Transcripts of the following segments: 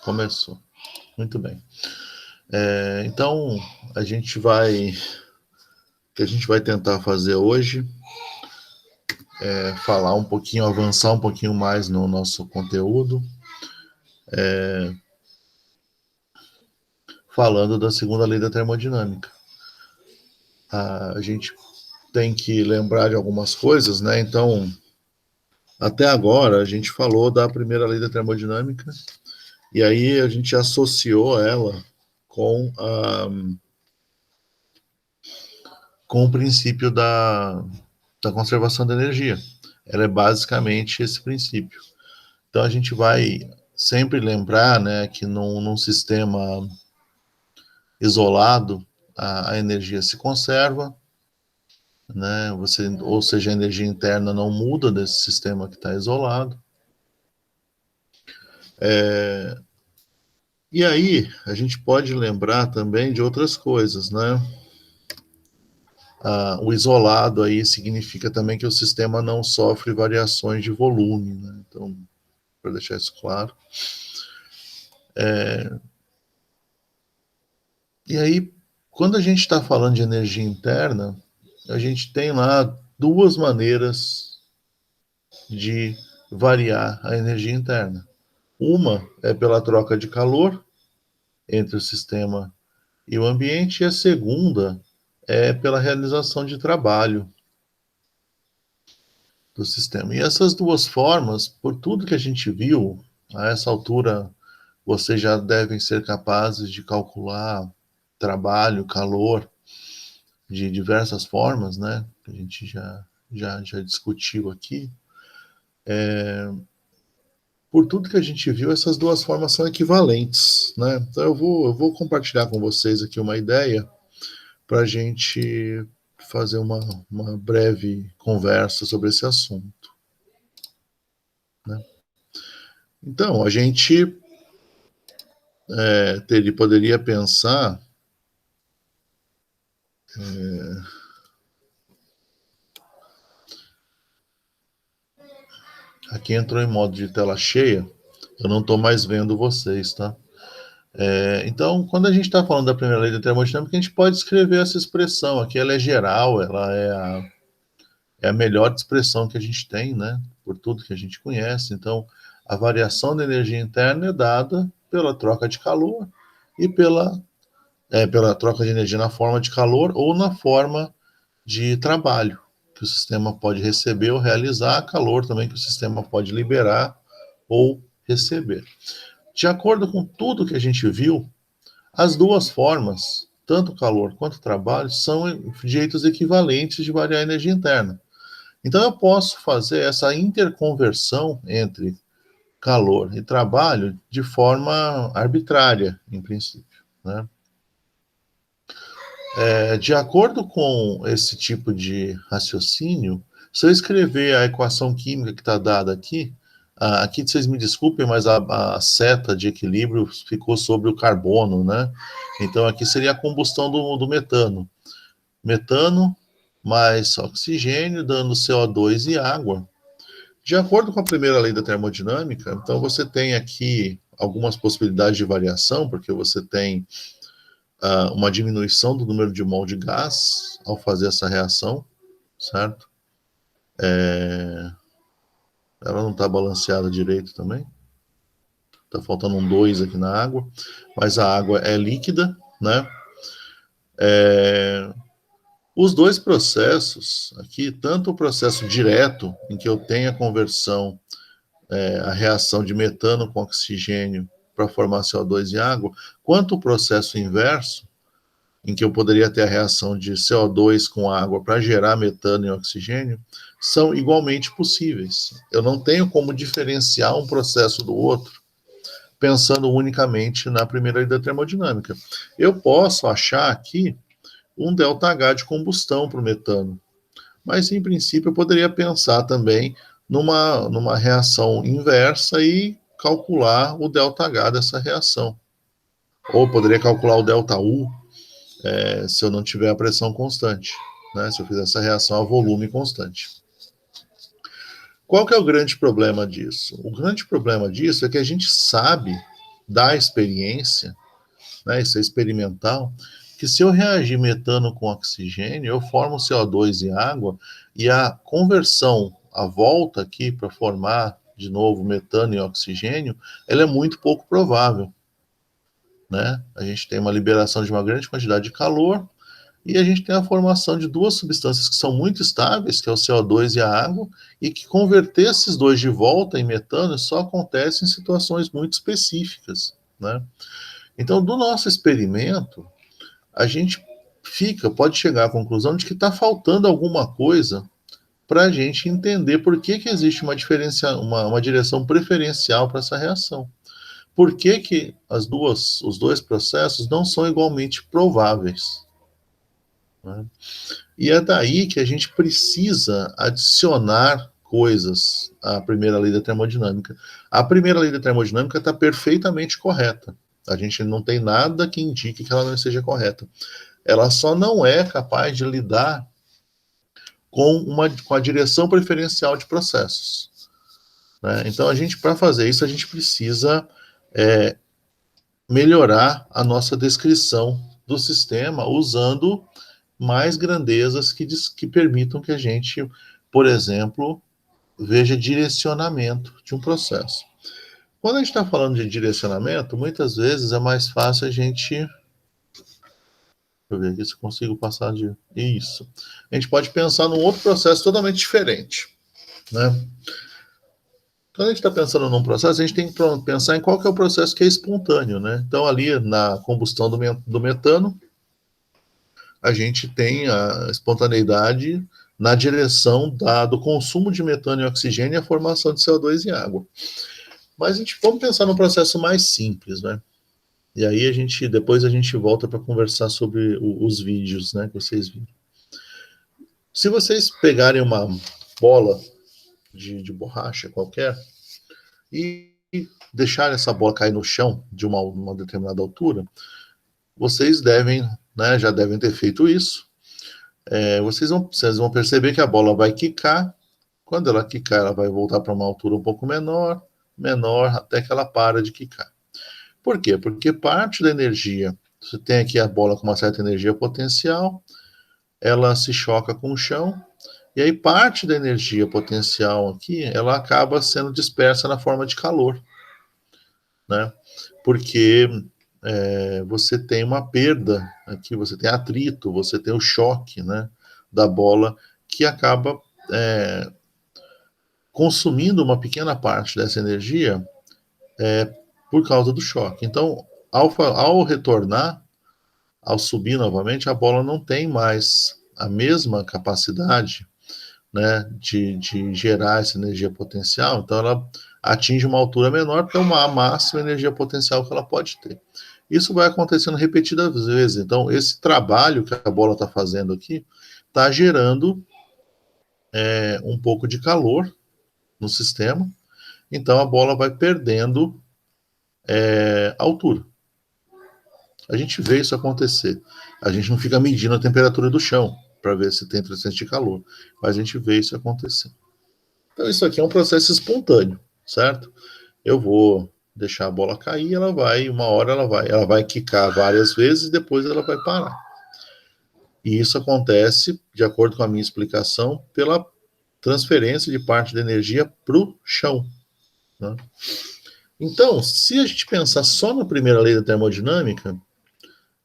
Começou. Muito bem. Então, o que a gente vai tentar fazer hoje é falar um pouquinho, avançar um pouquinho mais no nosso conteúdo, falando da segunda lei da termodinâmica. A gente tem que lembrar de algumas coisas, né? Então, até agora, a gente falou da primeira lei da termodinâmica, e aí a gente associou ela com o princípio da conservação da energia. Ela é basicamente esse princípio. Então, a gente vai sempre lembrar, né, que num sistema isolado, a energia se conserva, né, ou seja, a energia interna não muda desse sistema que está isolado. E aí, a gente pode lembrar também de outras coisas, né? O isolado aí significa também que o sistema não sofre variações de volume, né? Então, para deixar isso claro. E aí, quando a gente está falando de energia interna, a gente tem lá duas maneiras de variar a energia interna. Uma é pela troca de calor entre o sistema e o ambiente, e a segunda é pela realização de trabalho do sistema. E essas duas formas, por tudo que a gente viu, a essa altura, vocês já devem ser capazes de calcular trabalho, calor, de diversas formas, né? Que a gente já discutiu aqui. Por tudo que a gente viu, essas duas formas são equivalentes, né? Então eu vou compartilhar com vocês aqui uma ideia para a gente fazer uma breve conversa sobre esse assunto, né? Então, a gente poderia pensar aqui entrou em modo de tela cheia, eu não estou mais vendo vocês, tá? Então, quando a gente está falando da primeira lei da termodinâmica, a gente pode escrever essa expressão aqui, ela é geral, ela é a melhor expressão que a gente tem, né? Por tudo que a gente conhece. Então, a variação da energia interna é dada pela troca de calor e pela troca de energia na forma de calor ou na forma de trabalho que o sistema pode receber ou realizar, calor também que o sistema pode liberar ou receber. De acordo com tudo que a gente viu, as duas formas, tanto calor quanto trabalho, são jeitos equivalentes de variar a energia interna. Então eu posso fazer essa interconversão entre calor e trabalho de forma arbitrária, em princípio, né? De acordo com esse tipo de raciocínio, se eu escrever a equação química que está dada aqui, aqui vocês me desculpem, mas a seta de equilíbrio ficou sobre o carbono, né? Então aqui seria a combustão do metano. Metano mais oxigênio, dando CO2 e água. De acordo com a primeira lei da termodinâmica, então você tem aqui algumas possibilidades de variação, porque você tem uma diminuição do número de mol de gás ao fazer essa reação, certo? Ela não está balanceada direito também. Está faltando um 2 aqui na água, mas a água é líquida, né? Os dois processos aqui, tanto o processo direto, em que eu tenho a conversão, a reação de metano com oxigênio para formar CO2 e água, quanto o processo inverso, em que eu poderia ter a reação de CO2 com água para gerar metano e oxigênio, são igualmente possíveis. Eu não tenho como diferenciar um processo do outro pensando unicamente na primeira lei da termodinâmica. Eu posso achar aqui um ΔH de combustão para o metano, mas em princípio eu poderia pensar também numa reação inversa e calcular o ΔH dessa reação. Ou poderia calcular o ΔU, se eu não tiver a pressão constante, né? Se eu fizer essa reação a volume constante. Qual que é o grande problema disso? O grande problema disso é que a gente sabe da experiência, né, isso é experimental, que se eu reagir metano com oxigênio, eu formo CO2 e água, e a conversão, a volta aqui para formar de novo metano e oxigênio, ela é muito pouco provável, né? A gente tem uma liberação de uma grande quantidade de calor, e a gente tem a formação de duas substâncias que são muito estáveis, que é o CO2 e a água, e que converter esses dois de volta em metano só acontece em situações muito específicas, né? Então, do nosso experimento, a gente pode chegar à conclusão de que está faltando alguma coisa para a gente entender por que, que existe uma direção preferencial para essa reação. Por que, que os dois processos não são igualmente prováveis, né? E é daí que a gente precisa adicionar coisas à primeira lei da termodinâmica. A primeira lei da termodinâmica está perfeitamente correta. A gente não tem nada que indique que ela não esteja correta. Ela só não é capaz de lidar com a direção preferencial de processos, né? Então, para fazer isso, a gente precisa melhorar a nossa descrição do sistema usando mais grandezas que permitam que a gente, por exemplo, veja direcionamento de um processo. Quando a gente está falando de direcionamento, muitas vezes é mais fácil a gente. Deixa eu ver aqui se eu consigo passar de. Isso. A gente pode pensar num outro processo totalmente diferente, né? Quando a gente está pensando num processo, a gente tem que pensar em qual que é o processo que é espontâneo, né? Então, ali na combustão do metano, a gente tem a espontaneidade na direção do consumo de metano e oxigênio e a formação de CO2 e água. Mas vamos pensar num processo mais simples, né? E aí depois a gente volta para conversar sobre os vídeos, né, que vocês viram. Se vocês pegarem uma bola de borracha qualquer e deixarem essa bola cair no chão de uma determinada altura, vocês já devem ter feito isso. Vocês vão perceber que a bola vai quicar. Quando ela quicar, ela vai voltar para uma altura um pouco menor, até que ela para de quicar. Por quê? Porque parte da energia, você tem aqui a bola com uma certa energia potencial, ela se choca com o chão, e aí parte da energia potencial aqui, ela acaba sendo dispersa na forma de calor, né? Porque você tem uma perda aqui, você tem atrito, você tem o choque, né, da bola, que acaba consumindo uma pequena parte dessa energia por causa do choque. Então, ao retornar, ao subir novamente, a bola não tem mais a mesma capacidade, né, de gerar essa energia potencial, então ela atinge uma altura menor, porque é a máxima energia potencial que ela pode ter. Isso vai acontecendo repetidas vezes. Então, esse trabalho que a bola está fazendo aqui está gerando um pouco de calor no sistema, então a bola vai perdendo altura. A gente vê isso acontecer. A gente não fica medindo a temperatura do chão para ver se tem transferência de calor, mas a gente vê isso acontecer. Então, isso aqui é um processo espontâneo, certo? Eu vou deixar a bola cair, uma hora ela vai quicar várias vezes e depois ela vai parar. E isso acontece, de acordo com a minha explicação, pela transferência de parte da energia para o chão, né? Então, se a gente pensar só na primeira lei da termodinâmica,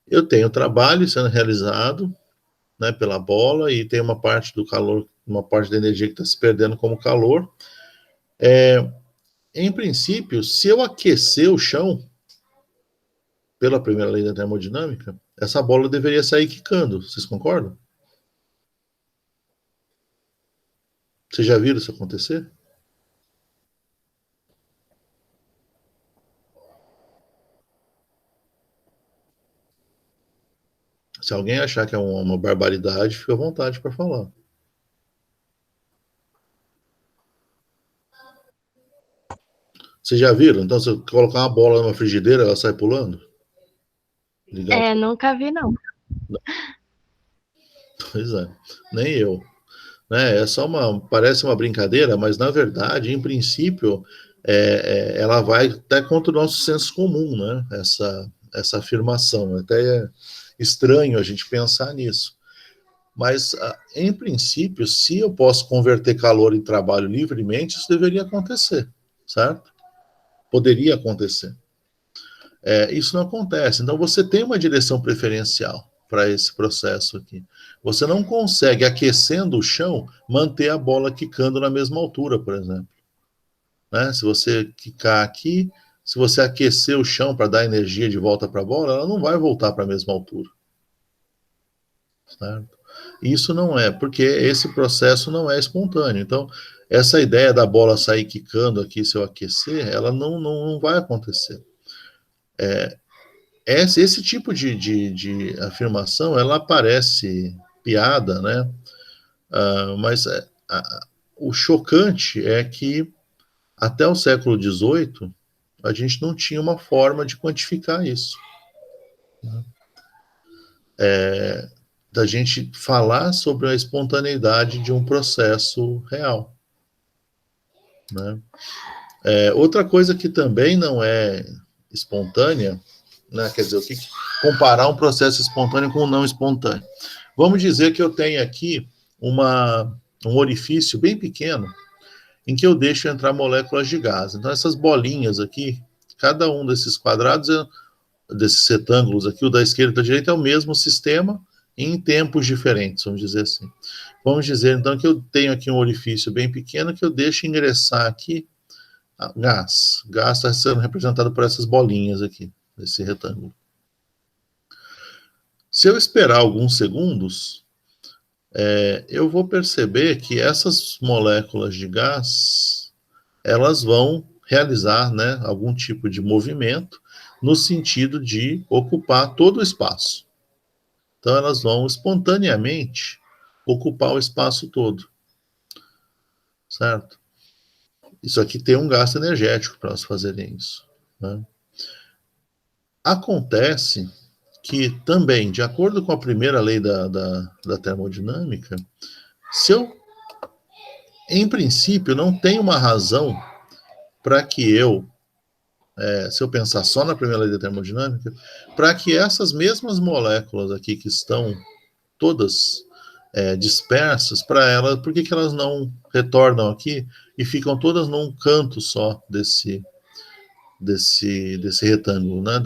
eu tenho trabalho sendo realizado, né, pela bola, e tem uma parte do calor, uma parte da energia que está se perdendo como calor. Em princípio, se eu aquecer o chão, pela primeira lei da termodinâmica, essa bola deveria sair quicando. Vocês concordam? Vocês já viram isso acontecer? Se alguém achar que é uma barbaridade, fica à vontade para falar. Vocês já viram? Então, se eu colocar uma bola numa frigideira, ela sai pulando? Ligar o... Nunca vi, não. Pois é, nem eu. né? Parece uma brincadeira, mas na verdade, em princípio, ela vai até contra o nosso senso comum, né? Essa afirmação. Até é estranho a gente pensar nisso. Mas, em princípio, se eu posso converter calor em trabalho livremente, isso deveria acontecer, certo? Poderia acontecer. Isso não acontece. Então, você tem uma direção preferencial para esse processo aqui. Você não consegue, aquecendo o chão, manter a bola quicando na mesma altura, por exemplo. Né? Se você quicar aqui, se você aquecer o chão para dar energia de volta para a bola, ela não vai voltar para a mesma altura. Certo? Isso não é, porque esse processo não é espontâneo. Então, essa ideia da bola sair quicando aqui se eu aquecer, ela não vai acontecer. Esse tipo de afirmação, ela parece piada, né? Mas o chocante é que até o século XVIII a gente não tinha uma forma de quantificar isso. Né? Da gente falar sobre a espontaneidade de um processo real. Né? Outra coisa que também não é espontânea, né? Quer dizer, comparar um processo espontâneo com um não espontâneo. Vamos dizer que eu tenho aqui um orifício bem pequeno em que eu deixo entrar moléculas de gás. Então, essas bolinhas aqui, cada um desses quadrados, desses retângulos aqui, o da esquerda e da direita, é o mesmo sistema em tempos diferentes, vamos dizer assim. Vamos dizer, então, que eu tenho aqui um orifício bem pequeno que eu deixo ingressar aqui gás. Gás está sendo representado por essas bolinhas aqui, nesse retângulo. Se eu esperar alguns segundos, eu vou perceber que essas moléculas de gás, elas vão realizar, né, algum tipo de movimento no sentido de ocupar todo o espaço. Então, elas vão espontaneamente ocupar o espaço todo, certo? Isso aqui tem um gasto energético para elas fazerem isso. Né? Acontece que também, de acordo com a primeira lei da termodinâmica, se eu, em princípio, não tenho uma razão para que se eu pensar só na primeira lei da termodinâmica, para que essas mesmas moléculas aqui que estão todas dispersas, para elas, por que elas não retornam aqui e ficam todas num canto só desse retângulo, né,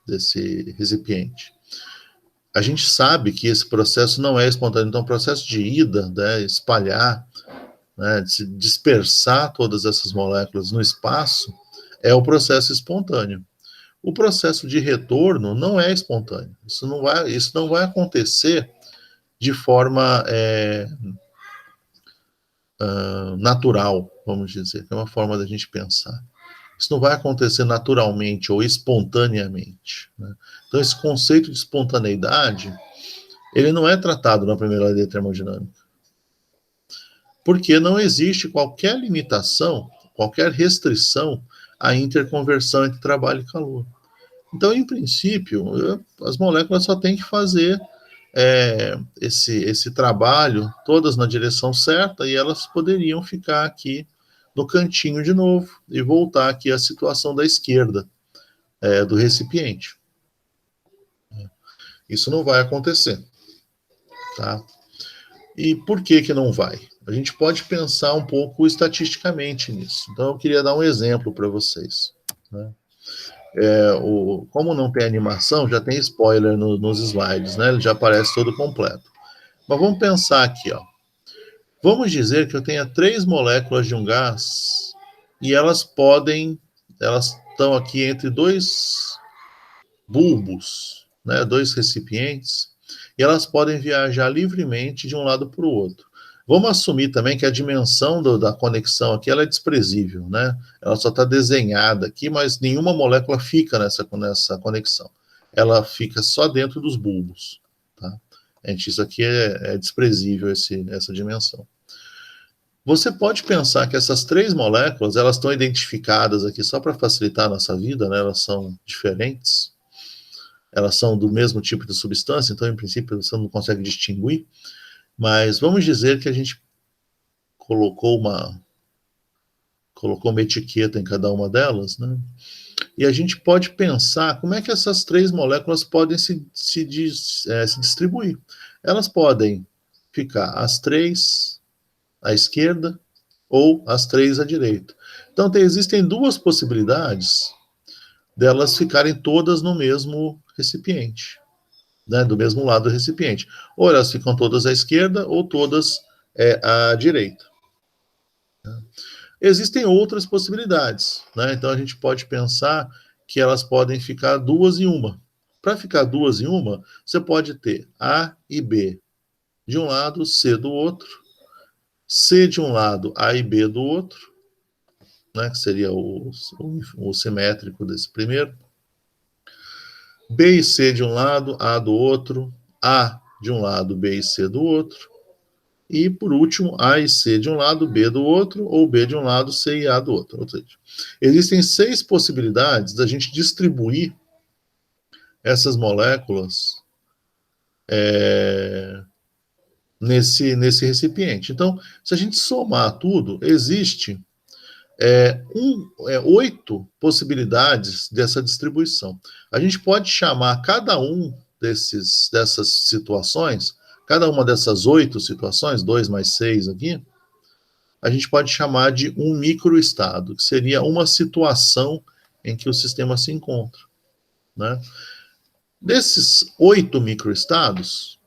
desse recipiente? A gente sabe que esse processo não é espontâneo, então o processo de ida, né, espalhar, né, de se dispersar todas essas moléculas no espaço, é o processo espontâneo. O processo de retorno não é espontâneo. Isso não vai acontecer de forma natural, vamos dizer, que é uma forma da gente pensar. Isso não vai acontecer naturalmente ou espontaneamente. Né? Então, esse conceito de espontaneidade, ele não é tratado na primeira lei da termodinâmica. Porque não existe qualquer limitação, qualquer restrição à interconversão entre trabalho e calor. Então, em princípio, as moléculas só têm que fazer esse trabalho, todas na direção certa, e elas poderiam ficar aqui no cantinho de novo e voltar aqui à situação da esquerda do recipiente. Isso não vai acontecer. Tá? E por que não vai? A gente pode pensar um pouco estatisticamente nisso. Então, eu queria dar um exemplo para vocês. Né? Como não tem animação, já tem spoiler nos slides, né? Ele já aparece todo completo. Mas vamos pensar aqui, ó. Vamos dizer que eu tenha 3 moléculas de um gás e elas estão aqui entre 2 bulbos, né? 2 recipientes, e elas podem viajar livremente de um lado para o outro. Vamos assumir também que a dimensão da conexão aqui ela é desprezível, né? Ela só está desenhada aqui, mas nenhuma molécula fica nessa conexão. Ela fica só dentro dos bulbos. Tá? Gente, isso aqui é desprezível, essa dimensão. Você pode pensar que essas 3 moléculas elas estão identificadas aqui só para facilitar a nossa vida, né? Elas são diferentes. Elas são do mesmo tipo de substância, então, em princípio, você não consegue distinguir. Mas vamos dizer que a gente colocou uma etiqueta em cada uma delas, né? E a gente pode pensar como é que essas três moléculas podem se distribuir. Elas podem ficar as três à esquerda ou as três à direita. Então, existem duas possibilidades delas ficarem todas no mesmo recipiente, né, do mesmo lado do recipiente. Ou elas ficam todas à esquerda ou todas à direita. Existem outras possibilidades, né? Então a gente pode pensar que elas podem ficar duas em uma. Para ficar duas em uma, você pode ter A e B de um lado, C do outro, C de um lado, A e B do outro, né, que seria o simétrico desse primeiro, B e C de um lado, A do outro, A de um lado, B e C do outro, e, por último, A e C de um lado, B do outro, ou B de um lado, C e A do outro. Ou seja, existem 6 possibilidades da gente distribuir essas moléculas nesse recipiente. Então, se a gente somar tudo, existe 8 possibilidades dessa distribuição. A gente pode chamar cada um dessas situações, cada uma dessas 8 situações, 2 mais 6 aqui, a gente pode chamar de um microestado, que seria uma situação em que o sistema se encontra, né? Desses 8 microestados,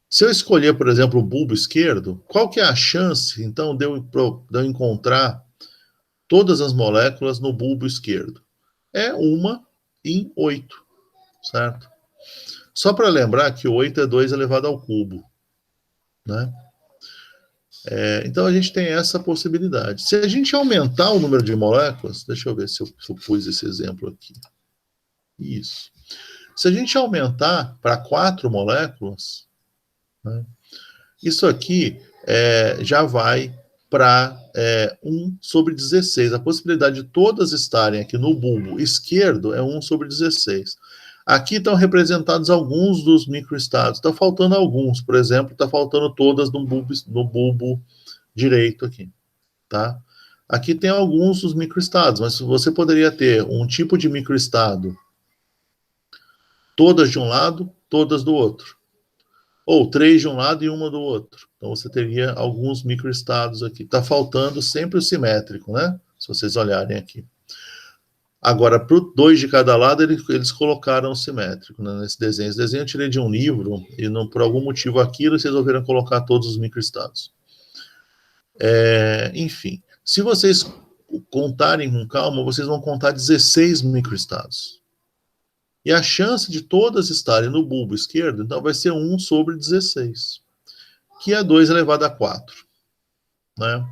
se eu escolher, por exemplo, o bulbo esquerdo, qual que é a chance, então, de eu encontrar todas as moléculas no bulbo esquerdo? É 1 em 8, certo? Só para lembrar que 8 é 2 elevado ao cubo, né? Então a gente tem essa possibilidade. Se a gente aumentar o número de moléculas, deixa eu ver se eu pus esse exemplo aqui. Isso. Se a gente aumentar para 4 moléculas, né, isso aqui já vai para 1 sobre 16. A possibilidade de todas estarem aqui no bulbo esquerdo é 1 sobre 16. Aqui estão representados alguns dos microestados. Está faltando alguns, por exemplo, está faltando todas no bulbo direito aqui, tá? Aqui tem alguns dos microestados, mas você poderia ter um tipo de microestado todas de um lado, todas do outro. Ou 3 de um lado e uma do outro. Então você teria alguns microestados aqui. Está faltando sempre o simétrico, né? Se vocês olharem aqui. Agora, para 2 de cada lado, eles colocaram o simétrico, né, nesse desenho. Esse desenho eu tirei de um livro, e não, por algum motivo aqui eles resolveram colocar todos os microestados. Enfim, se vocês contarem com calma, vocês vão contar 16 microestados. E a chance de todas estarem no bulbo esquerdo, então, vai ser 1 sobre 16, que é 2 elevado a 4. Né?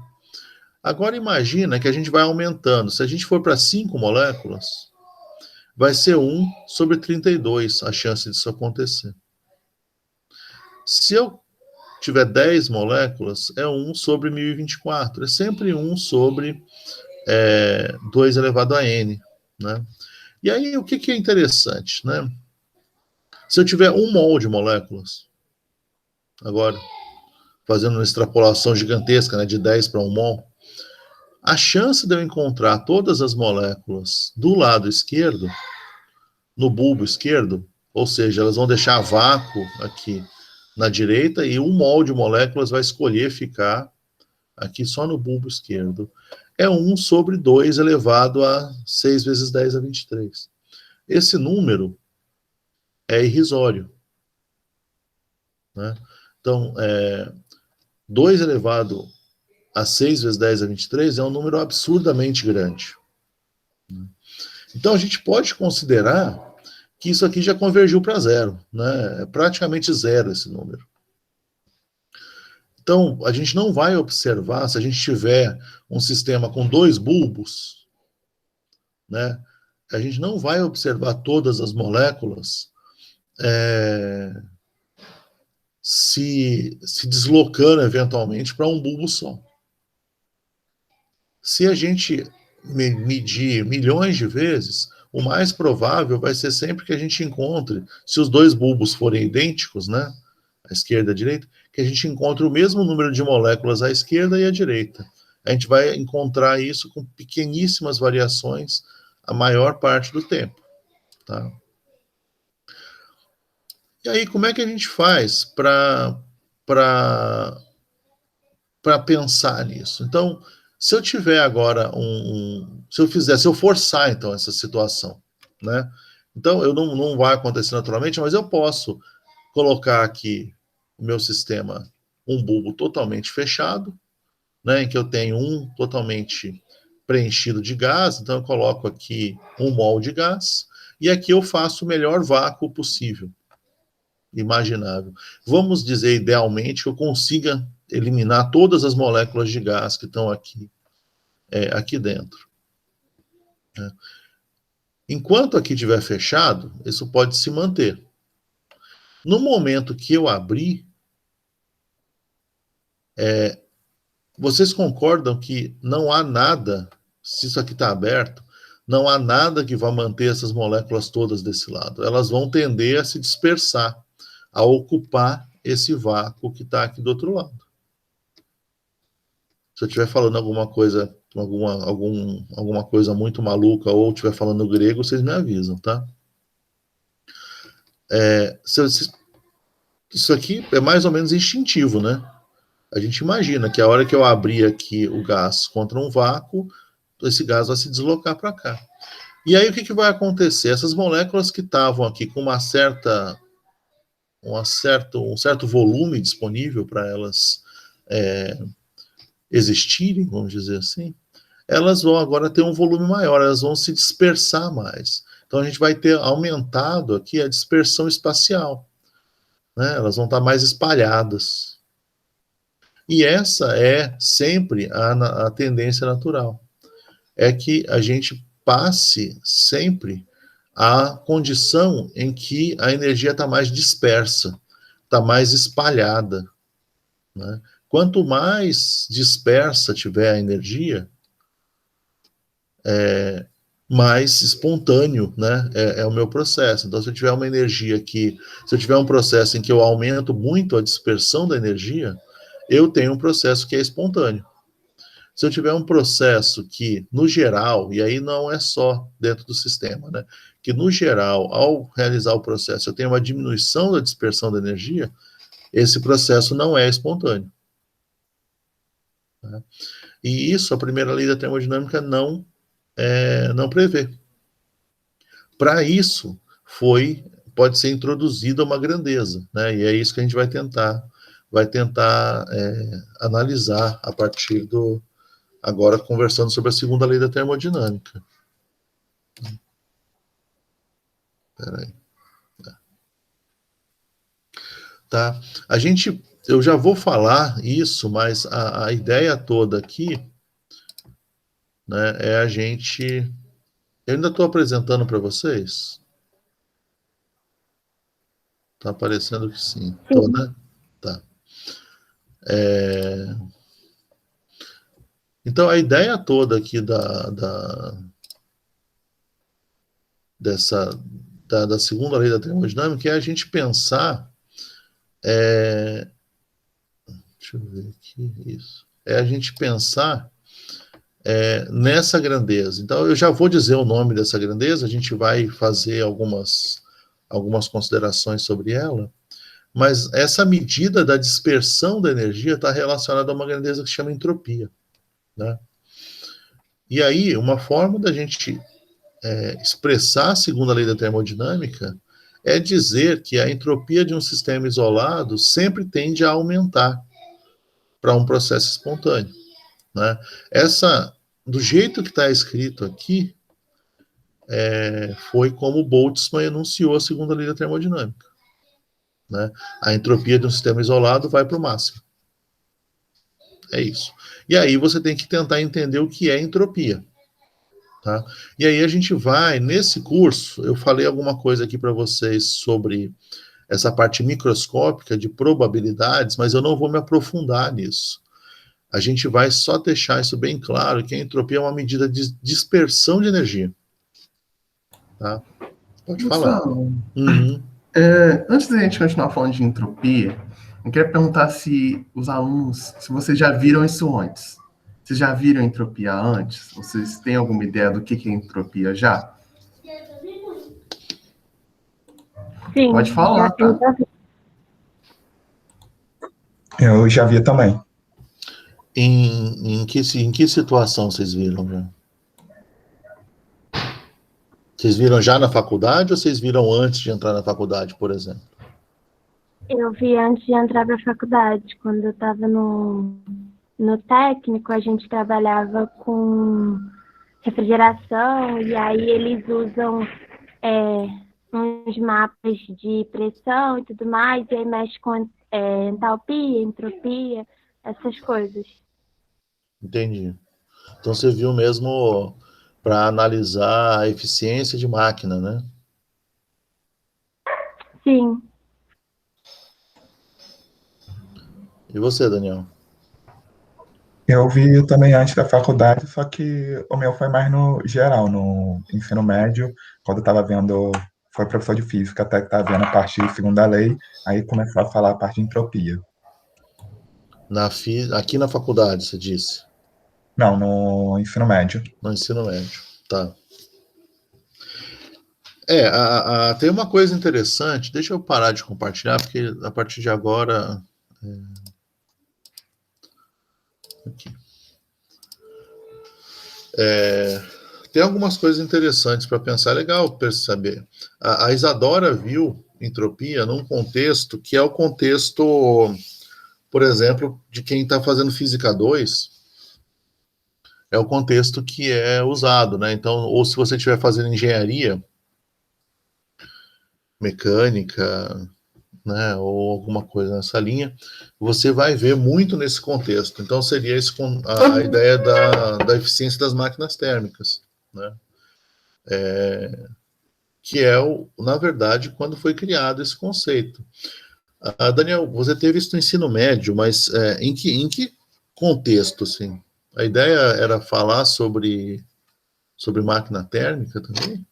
Agora, imagina que a gente vai aumentando. Se a gente for para 5 moléculas, vai ser 1 sobre 32 a chance disso acontecer. Se eu tiver 10 moléculas, é 1 sobre 1024. É sempre 1 sobre 2 elevado a n. Né? E aí, o que é interessante? Né? Se eu tiver 1 mol de moléculas, agora, fazendo uma extrapolação gigantesca, né, de 10 para 1 mol, a chance de eu encontrar todas as moléculas do lado esquerdo, no bulbo esquerdo, ou seja, elas vão deixar vácuo aqui na direita e 1 mol de moléculas vai escolher ficar aqui só no bulbo esquerdo. É 1 sobre 2 elevado a 6 vezes 10 a 23. Esse número é irrisório. Né? Então, 2 elevado a 6 vezes 10 a 23 é um número absurdamente grande. Então, a gente pode considerar que isso aqui já convergiu para zero. Né? É praticamente zero esse número. Então, a gente não vai observar, se a gente tiver um sistema com 2 bulbos, né, a gente não vai observar todas as moléculas se deslocando eventualmente para um bulbo só. Se a gente medir milhões de vezes, o mais provável vai ser sempre que a gente encontre, se os 2 bulbos forem idênticos, né, a esquerda e a direita, que a gente encontre o mesmo número de moléculas à esquerda e à direita. A gente vai encontrar isso com pequeníssimas variações a maior parte do tempo. Tá? E aí, como é que a gente faz para pensar nisso? Então, se eu tiver agora se eu forçar então essa situação, né? Então, eu não vai acontecer naturalmente, mas eu posso colocar aqui o meu sistema, um bulbo totalmente fechado, né, em que eu tenho um totalmente preenchido de gás, então eu coloco aqui 1 mol de gás, e aqui eu faço o melhor vácuo possível, imaginável. Vamos dizer, idealmente, que eu consiga eliminar todas as moléculas de gás que estão aqui dentro. Né? Enquanto aqui estiver fechado, isso pode se manter. No momento que eu abrir, vocês concordam que não há nada, se isso aqui está aberto, não há nada que vá manter essas moléculas todas desse lado. Elas vão tender a se dispersar, a ocupar esse vácuo que está aqui do outro lado. Se eu estiver falando alguma coisa, alguma coisa muito maluca, ou estiver falando grego, vocês me avisam, tá? Isso aqui é mais ou menos instintivo, né? A gente imagina que a hora que eu abrir aqui o gás contra um vácuo, esse gás vai se deslocar para cá. E aí o que vai acontecer? Essas moléculas que estavam aqui com um certo volume disponível para elas existirem, vamos dizer assim, elas vão agora ter um volume maior, elas vão se dispersar mais. Então a gente vai ter aumentado aqui a dispersão espacial, né? Elas vão estar mais espalhadas. E essa é sempre a tendência natural. É que a gente passe sempre a condição em que a energia está mais dispersa, está mais espalhada. Né? Quanto mais dispersa tiver a energia, mais espontâneo, né, é o meu processo. Então, se eu tiver uma energia se eu tiver um processo em que eu aumento muito a dispersão da energia, eu tenho um processo que é espontâneo. Se eu tiver um processo que, no geral, e aí não é só dentro do sistema, né, que no geral, ao realizar o processo, eu tenho uma diminuição da dispersão da energia, esse processo não é espontâneo. Né? E isso a primeira lei da termodinâmica não prevê. Para isso, pode ser introduzida uma grandeza, né? E é isso que a gente vai tentar analisar a partir agora conversando sobre a segunda lei da termodinâmica. Peraí. Tá? Eu já vou falar isso, mas a ideia toda aqui, né, é a gente... Eu ainda estou apresentando para vocês? Tá aparecendo que sim. Tô, né? Tá. Então, a ideia toda aqui da segunda lei da termodinâmica é a gente pensar... deixa eu ver aqui, isso. É a gente pensar nessa grandeza. Então, eu já vou dizer o nome dessa grandeza, a gente vai fazer algumas considerações sobre ela, mas essa medida da dispersão da energia está relacionada a uma grandeza que se chama entropia. Né? E aí, uma forma da gente expressar a segunda lei da termodinâmica é dizer que a entropia de um sistema isolado sempre tende a aumentar para um processo espontâneo. Né? Do jeito que está escrito aqui, foi como Boltzmann enunciou a segunda lei da termodinâmica. Né? A entropia de um sistema isolado vai para o máximo. É isso. E aí você tem que tentar entender o que é entropia. Tá? E aí a gente vai, nesse curso, eu falei alguma coisa aqui para vocês sobre essa parte microscópica de probabilidades, mas eu não vou me aprofundar nisso. A gente vai só deixar isso bem claro, que a entropia é uma medida de dispersão de energia. Tá? Pode falar. Gustavo, antes da gente continuar falando de entropia, Eu queria perguntar se os alunos, se vocês já viram isso antes. Vocês já viram entropia antes? Vocês têm alguma ideia do que é entropia já? Sim, Pode falar, eu tá? já vi. Eu já vi também. Em que situação vocês viram já? Vocês viram já na faculdade ou vocês viram antes de entrar na faculdade, por exemplo? Eu vi antes de entrar para a faculdade, quando eu estava no técnico, a gente trabalhava com refrigeração e aí eles usam uns mapas de pressão e tudo mais, e aí mexe com entalpia, entropia, essas coisas. Entendi. Então você viu mesmo para analisar a eficiência de máquina, né? Sim. E você, Daniel? Eu vi também antes da faculdade, só que o meu foi mais no geral, no ensino médio, quando eu estava vendo, foi professor de física, até que estava vendo a parte de segunda lei, aí começou a falar a parte de entropia. Aqui na faculdade, você disse? Não, no ensino médio. No ensino médio, tá. Tem uma coisa interessante, deixa eu parar de compartilhar, porque a partir de agora... Aqui. Tem algumas coisas interessantes para pensar, legal perceber. A Isadora viu entropia num contexto que é o contexto, por exemplo, de quem está fazendo Física 2, é o contexto que é usado, né? Então, ou se você estiver fazendo engenharia mecânica, né, ou alguma coisa nessa linha, você vai ver muito nesse contexto. Então, seria a ideia da eficiência das máquinas térmicas, né? Que é, na verdade, quando foi criado esse conceito. Daniel, você teve isso no ensino médio, mas em que contexto, assim? A ideia era falar sobre máquina térmica também?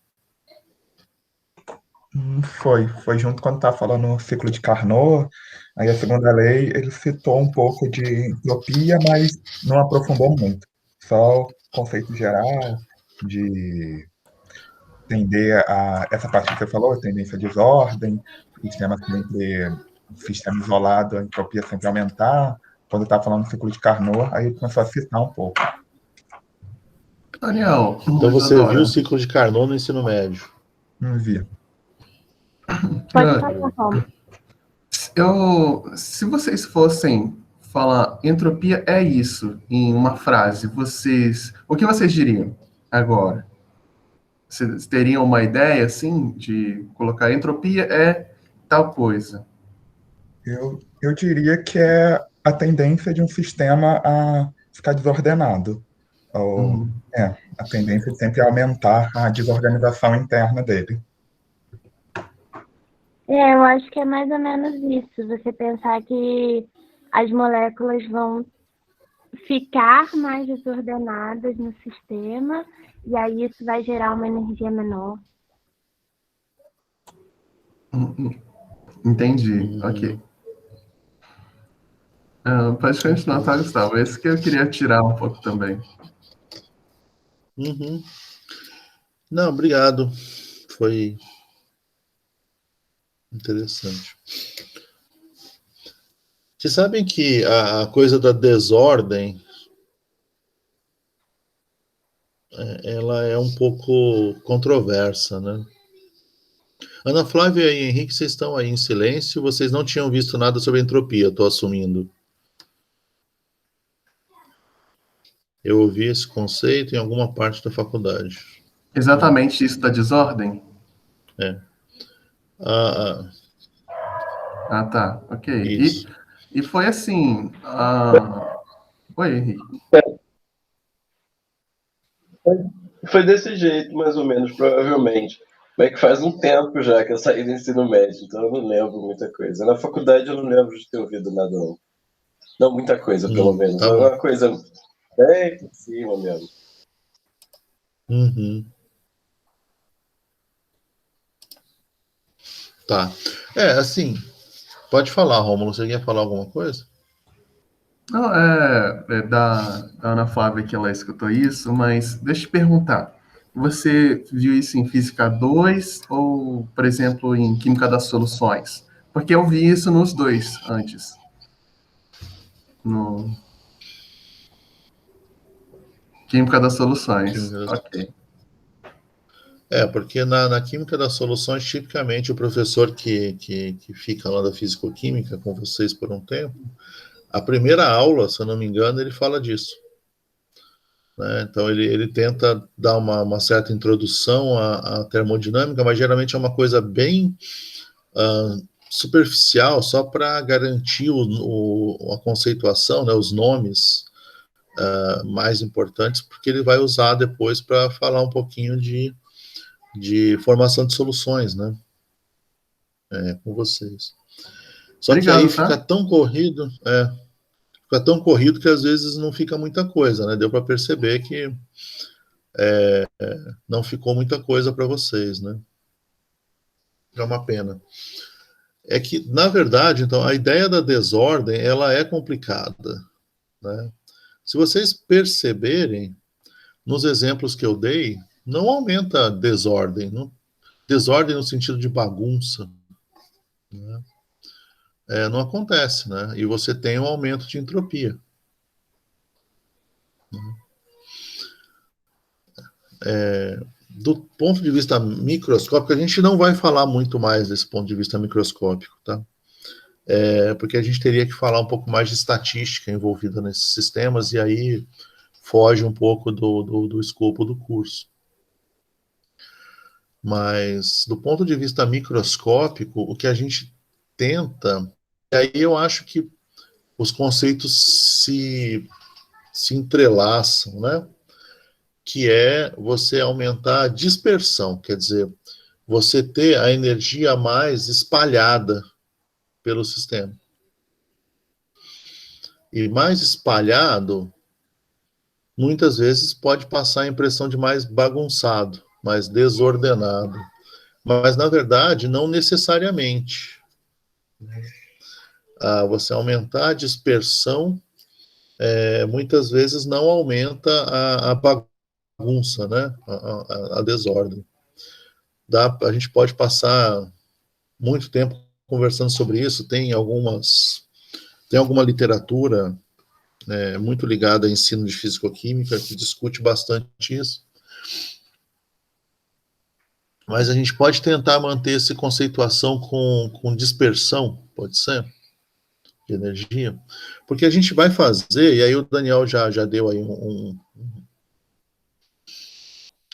Foi junto quando estava falando no ciclo de Carnot, aí a segunda lei, ele citou um pouco de entropia, mas não aprofundou muito. Só o conceito geral de entender essa parte que você falou, tendência à desordem, sistema sempre, sistema isolado, a entropia sempre aumentar. Quando estava falando do ciclo de Carnot, aí começou a citar um pouco. Daniel, Então você viu o Isadora, ciclo de Carnot no ensino médio? Não vi. Pode falar, Romo. se vocês fossem falar entropia é isso em uma frase, o que vocês diriam agora? Vocês teriam uma ideia, assim, de colocar entropia é tal coisa? Eu diria que é a tendência de um sistema a ficar desordenado. Ou, Uhum. a tendência de sempre aumentar a desorganização interna dele. Eu acho que é mais ou menos isso. Você pensar que as moléculas vão ficar mais desordenadas no sistema e aí isso vai gerar uma energia menor. Entendi, ok. Pode continuar, tá, Gustavo? Esse que eu queria tirar um pouco também. Uhum. Não, obrigado. Foi interessante. Vocês sabem que a coisa da desordem, ela é um pouco controversa, né? Ana Flávia e Henrique, vocês estão aí em silêncio, vocês não tinham visto nada sobre entropia, estou assumindo. Eu ouvi esse conceito em alguma parte da faculdade. Exatamente isso da desordem? É. Ah, Ah, tá, ok. isso. E foi assim. Oi, Henrique. Foi desse jeito, mais ou menos, provavelmente. Mas que faz um tempo já que eu saí do ensino médio, então eu não lembro muita coisa. Na faculdade eu não lembro de ter ouvido nada, não. Não muita coisa, pelo menos. Tá É bom. uma coisa bem por cima mesmo. Uhum. Tá. Assim, Pode falar, Rômulo, você quer falar alguma coisa? Não, da Ana Flávia que ela escutou isso, mas deixa eu te perguntar. Você viu isso em Física 2 ou, por exemplo, em Química das Soluções? Porque eu vi isso nos dois antes. No Química das Soluções. Ok. Porque na Química das Soluções, tipicamente, o professor que fica lá da Físico-Química com vocês por um tempo, a primeira aula, se eu não me engano, ele fala disso. Né? Então, ele tenta dar uma certa introdução à termodinâmica, mas geralmente é uma coisa bem superficial, só para garantir a conceituação, né, os nomes mais importantes, porque ele vai usar depois para falar um pouquinho de formação de soluções, né? Com vocês. Só que aí Obrigado, tá? fica tão corrido que às vezes não fica muita coisa, né? Deu para perceber que não ficou muita coisa para vocês, né? É uma pena. É que, na verdade, então, a ideia da desordem, ela é complicada, né? Se vocês perceberem, nos exemplos que eu dei, não aumenta a desordem, desordem no sentido de bagunça, né? Não acontece, né? E você tem um aumento de entropia. Do ponto de vista microscópico, a gente não vai falar muito mais desse ponto de vista microscópico, tá? Porque a gente teria que falar um pouco mais de estatística envolvida nesses sistemas, e aí foge um pouco do escopo do curso. Mas, do ponto de vista microscópico, o que a gente tenta, e aí eu acho que os conceitos se entrelaçam, né? Que é você aumentar a dispersão, quer dizer, você ter a energia mais espalhada pelo sistema. E mais espalhado, muitas vezes pode passar a impressão de mais bagunçado, mais desordenado. Mas, na verdade, não necessariamente. Você aumentar a dispersão, muitas vezes não aumenta a bagunça, né? A desordem. A gente pode passar muito tempo conversando sobre isso, tem alguma literatura muito ligada a ensino de fisicoquímica que discute bastante isso. Mas a gente pode tentar manter essa conceituação com dispersão, pode ser, de energia, porque a gente vai fazer, e aí o Daniel já deu aí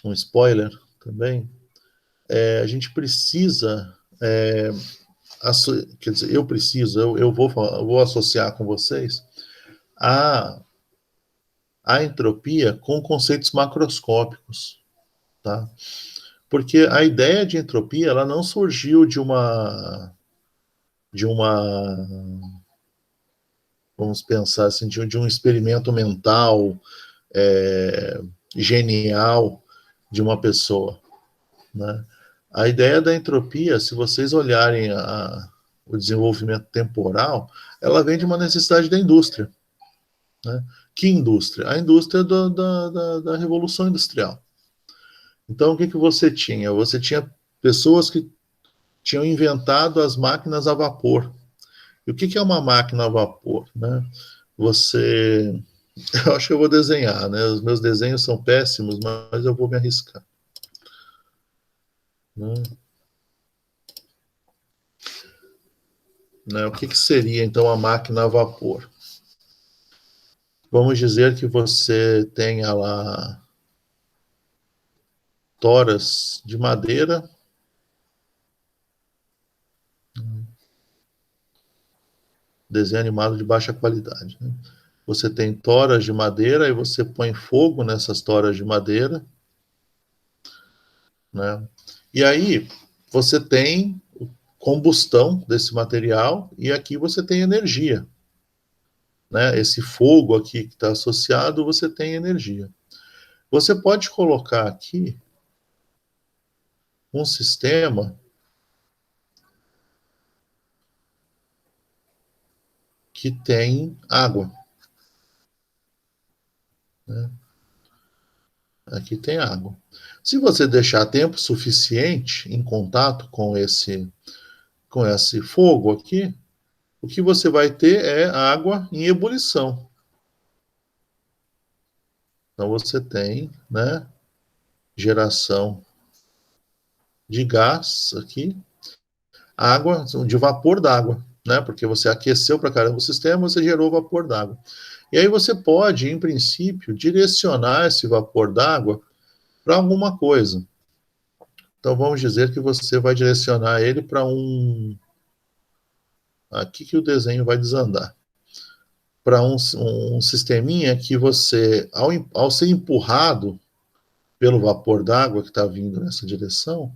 um spoiler também, a gente precisa, quer dizer, eu vou associar com vocês a entropia com conceitos macroscópicos, tá? Porque a ideia de entropia, ela não surgiu vamos pensar assim, de um experimento mental genial de uma pessoa, né? A ideia da entropia, se vocês olharem o desenvolvimento temporal, ela vem de uma necessidade da indústria, né? Que indústria? A indústria da Revolução Industrial. Então, o que você tinha? Você tinha pessoas que tinham inventado as máquinas a vapor. E o que é uma máquina a vapor, né? Eu acho que eu vou desenhar, né? Os meus desenhos são péssimos, mas eu vou me arriscar. Né? O que seria, então, a máquina a vapor? Vamos dizer que você tenha lá toras de madeira, desenho animado de baixa qualidade, né? Você tem toras de madeira e você põe fogo nessas toras de madeira, né? E aí você tem combustão desse material e aqui você tem energia, né? Esse fogo aqui que está associado, você tem energia. Você pode colocar aqui um sistema que tem água. Né? Aqui tem água. Se você deixar tempo suficiente em contato com esse fogo aqui, o que você vai ter é água em ebulição. Então você tem, né, geração de gás aqui, água, de vapor d'água, né? Porque você aqueceu para caramba o sistema, você gerou vapor d'água. E aí você pode, em princípio, direcionar esse vapor d'água para alguma coisa. Então vamos dizer que você vai direcionar ele para um... Aqui que o desenho vai desandar. Para um sisteminha que você, ao ser empurrado pelo vapor d'água que está vindo nessa direção,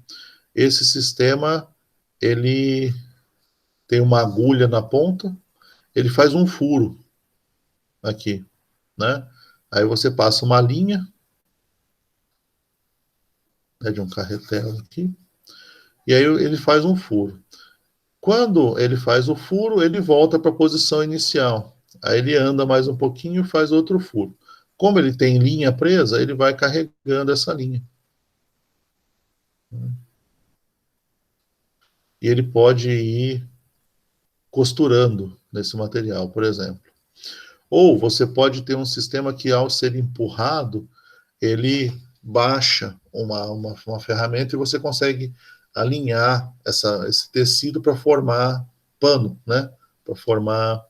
esse sistema, ele tem uma agulha na ponta, ele faz um furo aqui, né? Aí você passa uma linha, né, de um carretel aqui, e aí ele faz um furo. Quando ele faz o furo, ele volta para a posição inicial. Aí ele anda mais um pouquinho e faz outro furo. Como ele tem linha presa, ele vai carregando essa linha. E ele pode ir costurando nesse material, por exemplo. Ou você pode ter um sistema que, ao ser empurrado, ele baixa uma ferramenta e você consegue alinhar esse tecido para formar pano, né? Para formar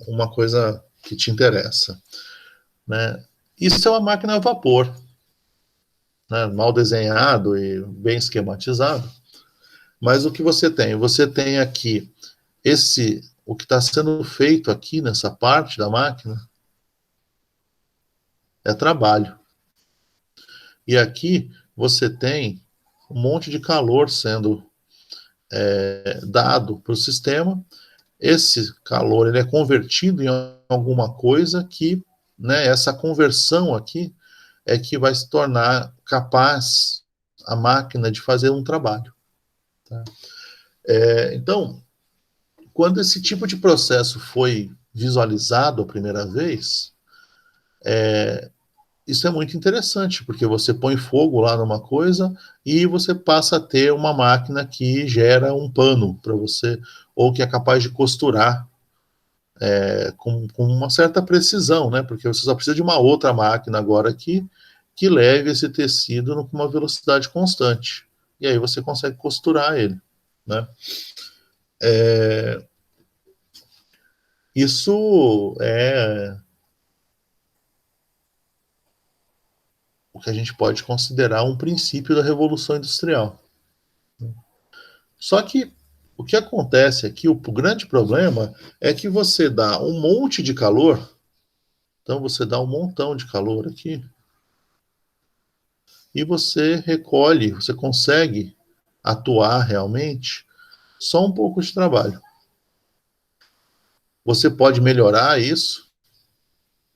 uma coisa que te interessa, né? Isso é uma máquina a vapor, né? Mal desenhado e bem esquematizado. Mas o que você tem? Você tem aqui o que está sendo feito aqui nessa parte da máquina é trabalho. E aqui você tem um monte de calor sendo dado para o sistema. Esse calor ele é convertido em alguma coisa que, né, essa conversão aqui é que vai se tornar capaz a máquina de fazer um trabalho. Tá? Então, quando esse tipo de processo foi visualizado a primeira vez, isso é muito interessante, porque você põe fogo lá numa coisa e você passa a ter uma máquina que gera um pano para você, ou que é capaz de costurar com uma certa precisão, né? Porque você só precisa de uma outra máquina agora aqui que leve esse tecido com uma velocidade constante. E aí você consegue costurar ele, né? Isso é o que a gente pode considerar um princípio da Revolução Industrial. Só que o que acontece aqui, o grande problema é que você dá um monte de calor, então você dá um montão de calor aqui, e você recolhe, você consegue atuar realmente só um pouco de trabalho. Você pode melhorar isso,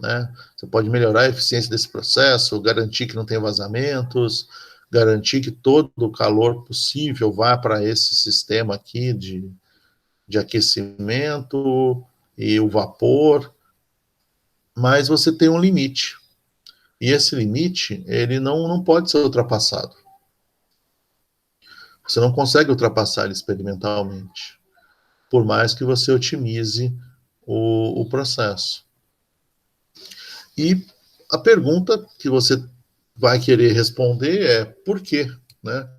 né? Você pode melhorar a eficiência desse processo, garantir que não tem vazamentos, garantir que todo o calor possível vá para esse sistema aqui de aquecimento e o vapor, mas você tem um limite. E esse limite, ele não pode ser ultrapassado. Você não consegue ultrapassar ele experimentalmente, por mais que você otimize o processo. E a pergunta que você vai querer responder é por quê, né?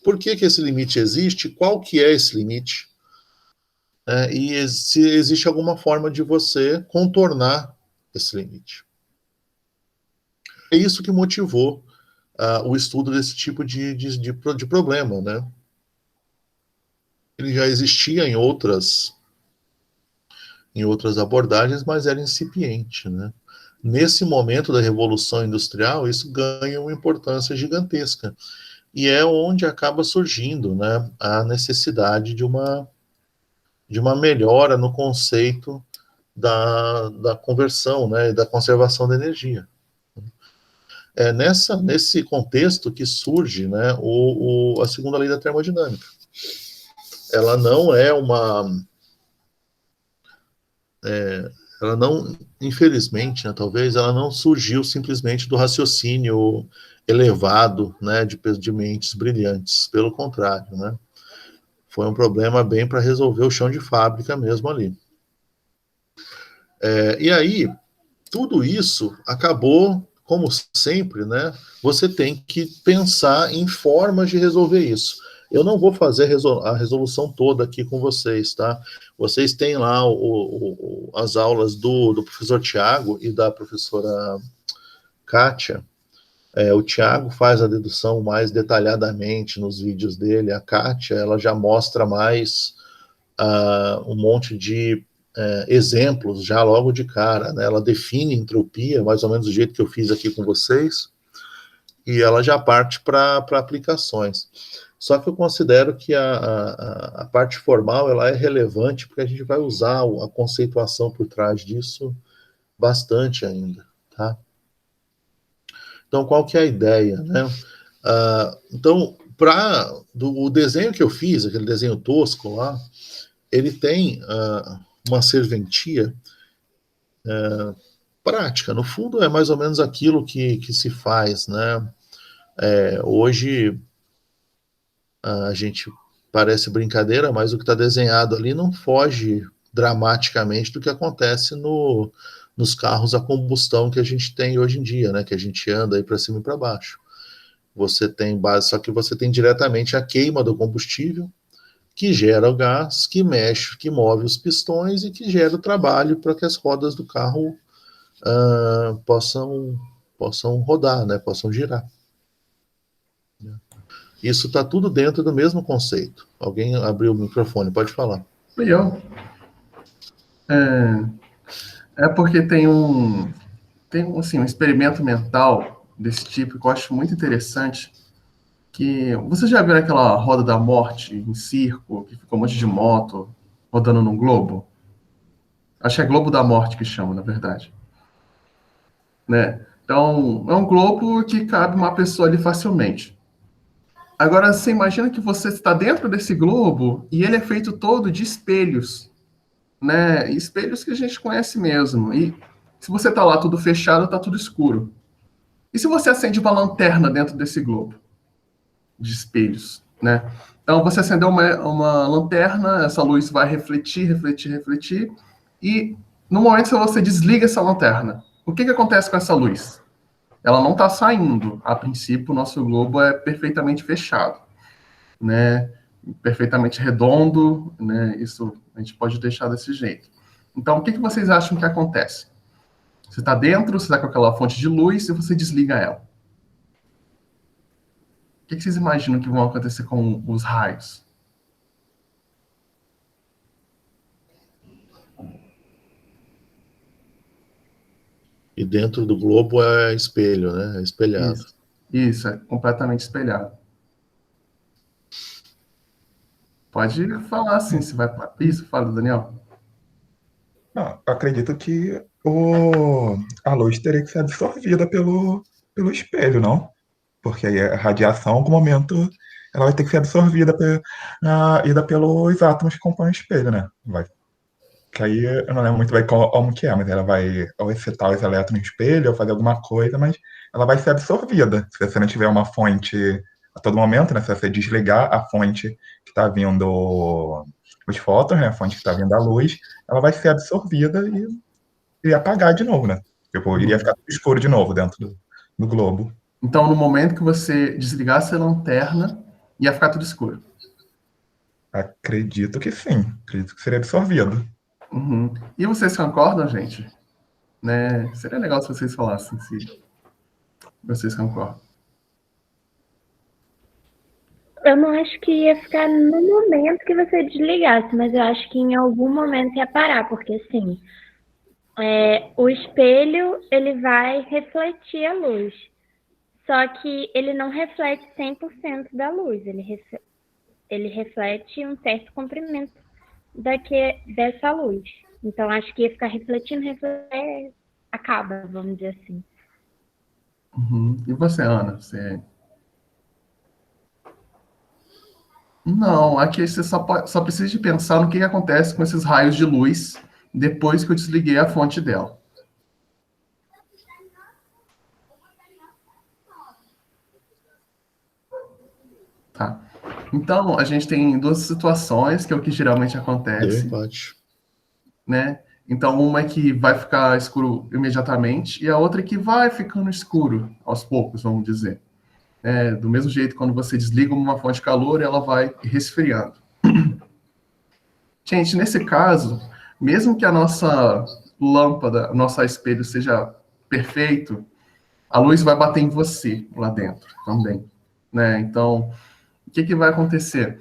Por que esse limite existe? Qual que é esse limite? E se existe alguma forma de você contornar esse limite. É isso que motivou o estudo desse tipo de problema, né? Ele já existia em outras abordagens, mas era incipiente, né? Nesse momento da Revolução Industrial, isso ganha uma importância gigantesca. E é onde acaba surgindo, né, a necessidade de uma melhora no conceito da conversão, né, e da conservação da energia. É nesse contexto que surge, né, a segunda lei da termodinâmica. Ela não é ela não, infelizmente, né, talvez, ela não surgiu simplesmente do raciocínio elevado, né, de mentes brilhantes. Pelo contrário, né? Foi um problema bem para resolver o chão de fábrica mesmo ali. E aí, tudo isso acabou, como sempre, né? Você tem que pensar em formas de resolver isso. Eu não vou fazer a resolução toda aqui com vocês, tá? Vocês têm lá as aulas do professor Tiago e da professora Kátia. O Tiago faz a dedução mais detalhadamente nos vídeos dele. A Kátia, ela já mostra mais um monte de exemplos já logo de cara, né? Ela define entropia, mais ou menos do jeito que eu fiz aqui com vocês, e ela já parte para aplicações. Só que eu considero que a parte formal ela é relevante, porque a gente vai usar a conceituação por trás disso bastante ainda, tá? Então, qual que é a ideia, né? Então, o desenho que eu fiz, aquele desenho tosco lá, ele tem uma serventia prática. No fundo, é mais ou menos aquilo que se faz, né? Hoje, a gente parece brincadeira, mas o que está desenhado ali não foge dramaticamente do que acontece nos carros a combustão que a gente tem hoje em dia, né? Que a gente anda aí para cima e para baixo. Você tem base, só que você tem diretamente a queima do combustível, que gera o gás, que mexe, que move os pistões e que gera o trabalho para que as rodas do carro possam rodar, né? Possam girar. Isso está tudo dentro do mesmo conceito. Alguém abriu o microfone, pode falar. Fui eu. Porque tem assim, um experimento mental desse tipo que eu acho muito interessante, que você já viu aquela roda da morte em circo, que fica um monte de moto rodando num globo? Acho que é globo da morte que chama, na verdade. Né? Então, é um globo que cabe uma pessoa ali facilmente. Agora, você imagina que você está dentro desse globo e ele é feito todo de espelhos, né? Espelhos que a gente conhece mesmo. E se você está lá tudo fechado, está tudo escuro. E se você acende uma lanterna dentro desse globo de espelhos, né? Então, você acendeu uma lanterna, essa luz vai refletir, refletir, refletir, e no momento que você desliga essa lanterna, o que acontece com essa luz? Ela não está saindo. A princípio, o nosso globo é perfeitamente fechado, né? Perfeitamente redondo, né? Isso a gente pode deixar desse jeito. Então, o que vocês acham que acontece? Você está dentro, você está com aquela fonte de luz e você desliga ela. O que vocês imaginam que vão acontecer com os raios? E dentro do globo é espelho, né? É espelhado. Isso, é completamente espelhado. Pode falar assim, se vai para isso, fala, Daniel. Não, eu acredito que a luz teria que ser absorvida pelo espelho, não? Porque aí a radiação, em algum momento, ela vai ter que ser absorvida ida pelos átomos que compõem o espelho, né? Que aí eu não lembro muito bem como que é, mas ela vai ou excitar os elétrons no espelho ou fazer alguma coisa, mas ela vai ser absorvida. Se você não tiver uma fonte a todo momento, né? Se você desligar a fonte que está vindo os fótons, né? A fonte que está vindo a luz, ela vai ser absorvida e apagar de novo, né? Tipo, iria ficar tudo escuro de novo dentro do globo. Então, no momento que você desligasse a lanterna, ia ficar tudo escuro. Acredito que sim. Acredito que seria absorvido. Uhum. E vocês concordam, gente? Né? Seria legal se vocês falassem se vocês concordam. Eu não acho que ia ficar no momento que você desligasse, mas eu acho que em algum momento ia parar, porque assim, o espelho ele vai refletir a luz, só que ele não reflete 100% da luz, ele reflete um certo comprimento dessa luz. Então acho que ia ficar refletindo, acaba, vamos dizer assim. Uhum. E você, Ana? Você... Não, aqui você só precisa de pensar no que acontece com esses raios de luz depois que eu desliguei a fonte dela. Tá? Então, a gente tem duas situações, que é o que geralmente Deu acontece, empate. né? Então, uma é que vai ficar escuro imediatamente, e a outra é que vai ficando escuro aos poucos, vamos dizer. Do mesmo jeito, quando você desliga uma fonte de calor, ela vai resfriando. Gente, nesse caso, mesmo que a nossa lâmpada, nosso espelho seja perfeito, a luz vai bater em você lá dentro também, né? Então, o que vai acontecer?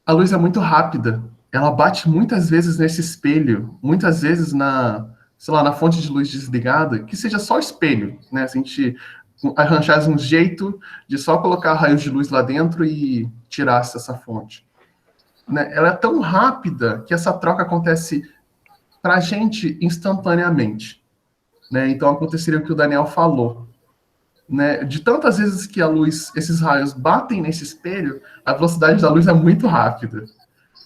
A luz é muito rápida, ela bate muitas vezes nesse espelho, muitas vezes sei lá, na fonte de luz desligada, que seja só espelho, né? Se a gente arranjasse um jeito de só colocar raios de luz lá dentro e tirasse essa fonte, né? Ela é tão rápida que essa troca acontece para a gente instantaneamente, né? Então aconteceria o que o Daniel falou, né? De tantas vezes que a luz, esses raios batem nesse espelho, a velocidade da luz é muito rápida,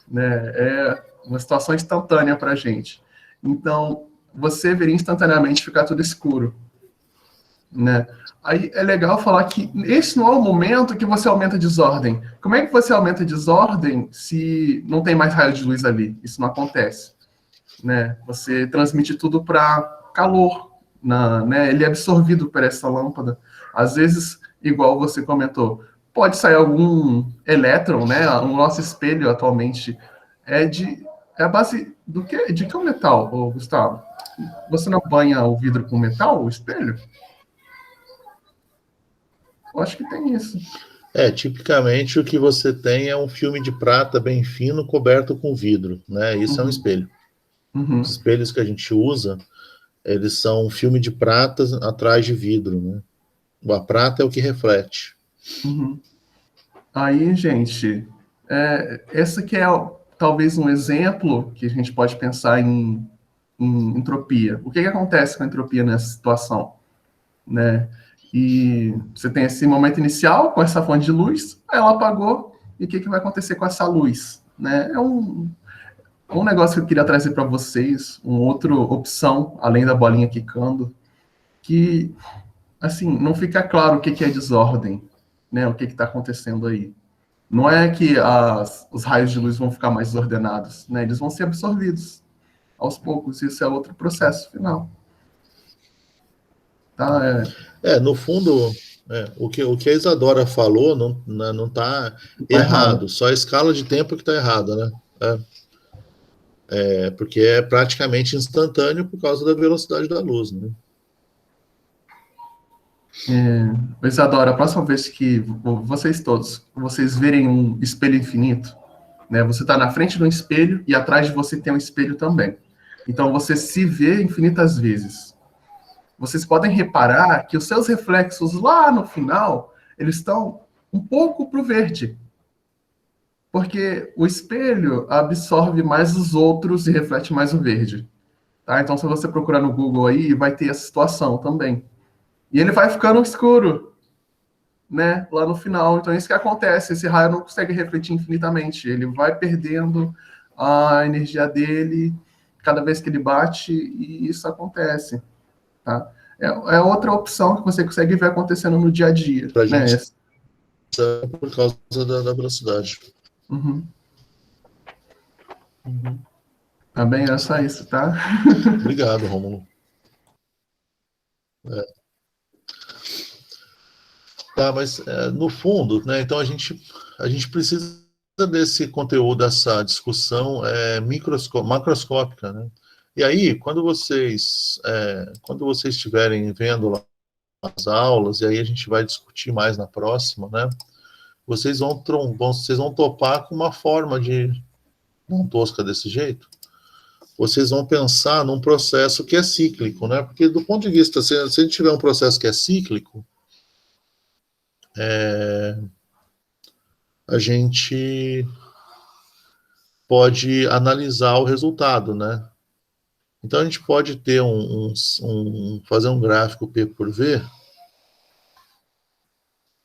né? É uma situação instantânea para a gente. Então você veria instantaneamente ficar tudo escuro, né? Aí é legal falar que esse não é o momento que você aumenta a desordem. Como é que você aumenta a desordem se não tem mais raio de luz ali? Isso não acontece, né? Você transmite tudo para calor, né? Ele é absorvido por essa lâmpada. Às vezes, igual você comentou, pode sair algum elétron, né? O nosso espelho atualmente é a base do que? De que metal, Gustavo? Você não banha o vidro com metal, o espelho? Eu acho que tem isso. Tipicamente o que você tem é um filme de prata bem fino coberto com vidro, né? Isso é um espelho. Uhum. Os espelhos que a gente usa, eles são um filme de prata atrás de vidro, né? A prata é o que reflete. Uhum. Aí, gente, essa que é talvez um exemplo que a gente pode pensar em entropia. O que acontece com a entropia nessa situação, né? E você tem esse momento inicial com essa fonte de luz, aí ela apagou, e o que vai acontecer com essa luz, né? É um negócio que eu queria trazer para vocês, uma outra opção, além da bolinha quicando, que, assim, não fica claro o que é desordem, né? O que está acontecendo aí. Não é que os raios de luz vão ficar mais desordenados, né? Eles vão ser absorvidos aos poucos. Isso é outro processo final. Tá? No fundo, o que a Isadora falou não está errado. Só a escala de tempo que está errada, né? Porque é praticamente instantâneo por causa da velocidade da luz, né? Isadora, a próxima vez que vocês verem um espelho infinito, né? Você está na frente de um espelho e atrás de você tem um espelho também. Então você se vê infinitas vezes. Vocês podem reparar que os seus reflexos lá no final, eles estão um pouco para o verde. Porque o espelho absorve mais os outros e reflete mais o verde. Tá? Então, se você procurar no Google aí, vai ter essa situação também. E ele vai ficando escuro, né? Lá no final. Então, é isso que acontece. Esse raio não consegue refletir infinitamente. Ele vai perdendo a energia dele cada vez que ele bate, e isso acontece. Tá? É outra opção que você consegue ver acontecendo no dia a dia. Pra né? gente, por causa da velocidade. Uhum. Tá bem, é só isso, tá? Obrigado, Rômulo. Tá, mas no fundo, né? Então a gente precisa desse conteúdo, dessa discussão macroscópica, né? E aí, quando vocês estiverem vendo lá as aulas, e aí a gente vai discutir mais na próxima, né? Vocês vão topar com uma forma de não tosca desse jeito. Vocês vão pensar num processo que é cíclico, né? Porque do ponto de vista, se a gente tiver um processo que é cíclico, a gente pode analisar o resultado, né? Então a gente pode ter fazer um gráfico P por V,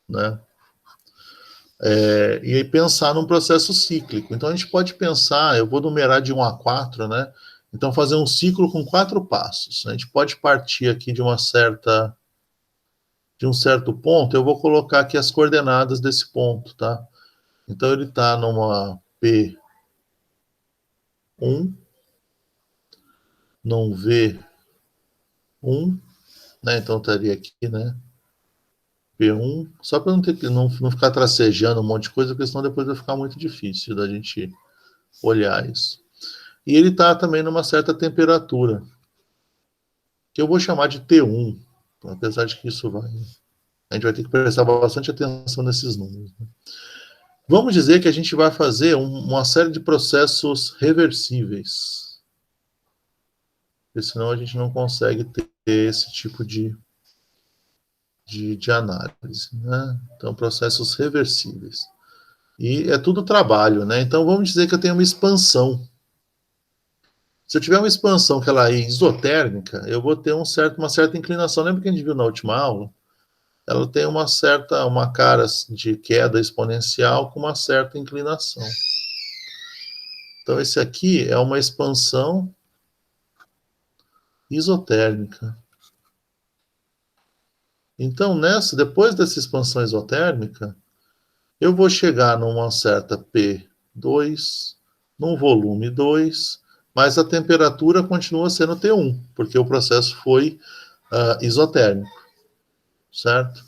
né? E pensar num processo cíclico. Então a gente pode pensar, eu vou numerar de 1 a 4, né? Então, fazer um ciclo com 4 passos. A gente pode partir aqui de um certo ponto. Eu vou colocar aqui as coordenadas desse ponto, tá? Então, ele está numa P1, num V1, né? Então, estaria aqui, né? P1, só para não ficar tracejando um monte de coisa, porque senão depois vai ficar muito difícil da gente olhar isso. E ele está também numa certa temperatura, que eu vou chamar de T1, apesar de que a gente vai ter que prestar bastante atenção nesses números, né? Vamos dizer que a gente vai fazer uma série de processos reversíveis, porque senão a gente não consegue ter esse tipo de análise, né? Então, processos reversíveis. E é tudo trabalho, né? Então, vamos dizer que eu tenho uma expansão. Se eu tiver uma expansão que ela é isotérmica, eu vou ter uma certa inclinação. Lembra que a gente viu na última aula? Ela tem uma cara de queda exponencial com uma certa inclinação. Então, esse aqui é uma expansão isotérmica. Então, depois dessa expansão isotérmica, eu vou chegar numa certa P2, num volume 2, mas a temperatura continua sendo T1, porque o processo foi isotérmico, certo?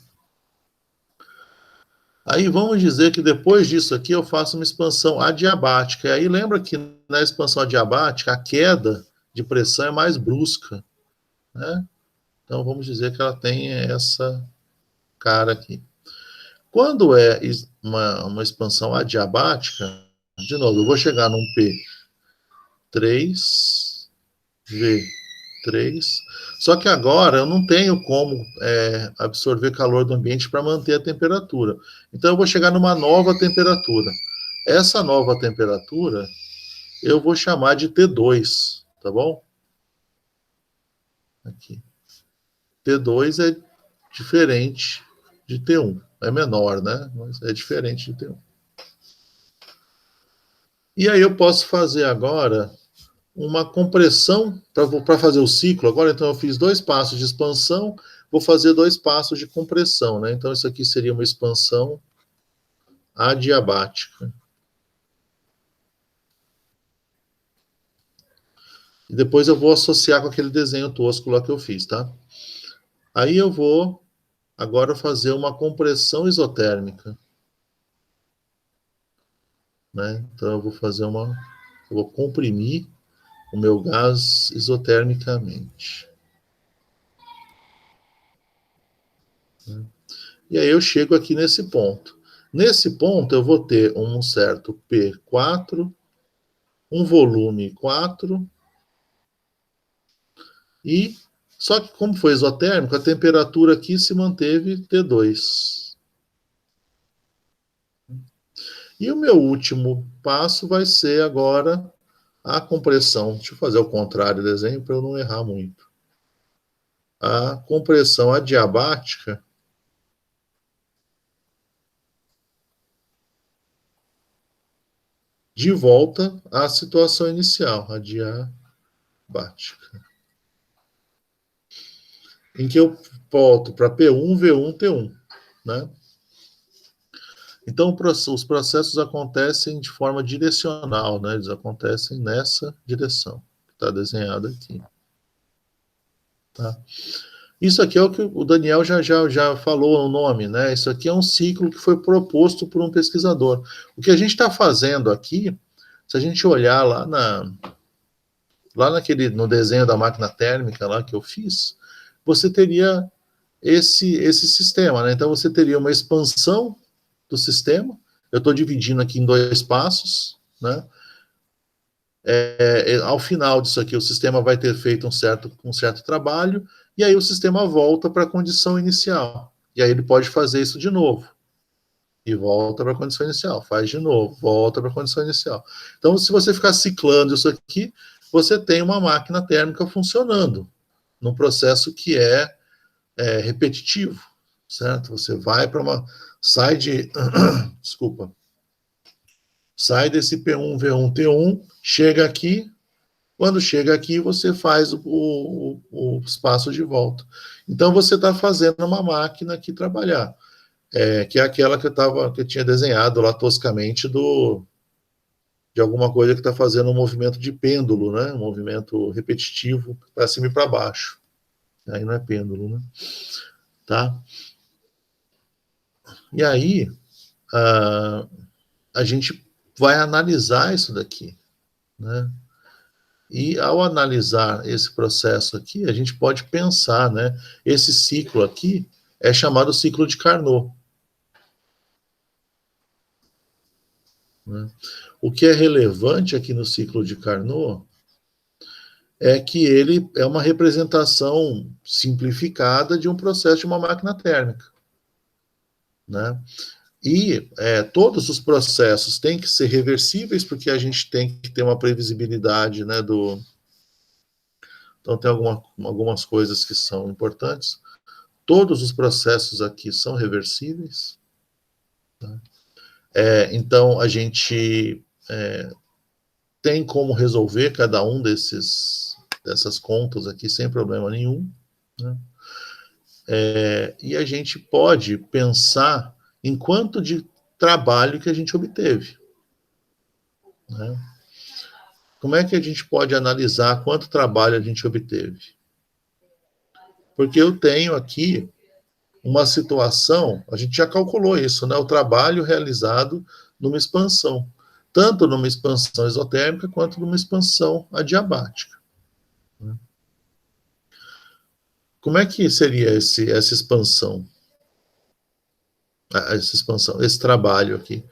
Aí vamos dizer que depois disso aqui eu faço uma expansão adiabática. E aí lembra que na expansão adiabática a queda de pressão é mais brusca, né? Então vamos dizer que ela tem essa cara aqui. Quando é uma expansão adiabática, de novo, eu vou chegar num P3, V3, só que agora eu não tenho como absorver calor do ambiente para manter a temperatura. Então eu vou chegar numa nova temperatura. Essa nova temperatura eu vou chamar de T2, tá bom? Aqui. T2 é diferente de T1. É menor, né? Mas é diferente de T1. E aí eu posso fazer agora uma compressão para fazer o ciclo. Agora, então, eu fiz 2 passos de expansão, vou fazer 2 passos de compressão, né? Então, isso aqui seria uma expansão adiabática. E depois eu vou associar com aquele desenho tosco lá que eu fiz, tá? Aí eu vou agora fazer uma compressão isotérmica, né? Então, eu vou comprimir o meu gás isotermicamente. E aí eu chego aqui nesse ponto. Nesse ponto eu vou ter um certo P4, um volume 4, e só que como foi isotérmico, a temperatura aqui se manteve T2. E o meu último passo vai ser agora a compressão. Deixa eu fazer ao contrário do desenho para eu não errar muito. A compressão adiabática de volta à situação inicial, adiabática, em que eu volto para P1, V1, T1, né? Então, os processos acontecem de forma direcional, né? Eles acontecem nessa direção, que está desenhada aqui. Tá? Isso aqui é o que o Daniel já falou no nome, né? Isso aqui é um ciclo que foi proposto por um pesquisador. O que a gente está fazendo aqui, se a gente olhar lá no desenho da máquina térmica lá que eu fiz, você teria esse sistema, né? Então você teria uma expansão do sistema. Eu estou dividindo aqui em 2 passos, né? Ao final disso aqui, o sistema vai ter feito um certo trabalho, e aí o sistema volta para a condição inicial. E aí ele pode fazer isso de novo. E volta para a condição inicial. Faz de novo, volta para a condição inicial. Então, se você ficar ciclando isso aqui, você tem uma máquina térmica funcionando, num processo que é repetitivo, certo? Você vai para sai desse P1, V1, T1, chega aqui, Quando chega aqui, você faz o espaço de volta. Então, você está fazendo uma máquina aqui trabalhar, que é aquela que eu tinha desenhado lá toscamente de alguma coisa que está fazendo um movimento de pêndulo, né? Um movimento repetitivo para cima e para baixo. Aí não é pêndulo, né? Tá? E aí, a gente vai analisar isso daqui, né? E ao analisar esse processo aqui, a gente pode pensar, né? Esse ciclo aqui é chamado ciclo de Carnot, né? O que é relevante aqui no ciclo de Carnot é que ele é uma representação simplificada de um processo de uma máquina térmica, né? E todos os processos têm que ser reversíveis, porque a gente tem que ter uma previsibilidade, né, Então, tem algumas coisas que são importantes. Todos os processos aqui são reversíveis. Tá? Então, a gente tem como resolver cada um dessas contas aqui sem problema nenhum. Né? E a gente pode pensar em quanto de trabalho que a gente obteve. Né? Como é que a gente pode analisar quanto trabalho a gente obteve? Porque eu tenho aqui uma situação, a gente já calculou isso, né? O trabalho realizado numa expansão, tanto numa expansão isotérmica quanto numa expansão adiabática. Né? Como é que seria essa expansão? Essa expansão, esse trabalho aqui.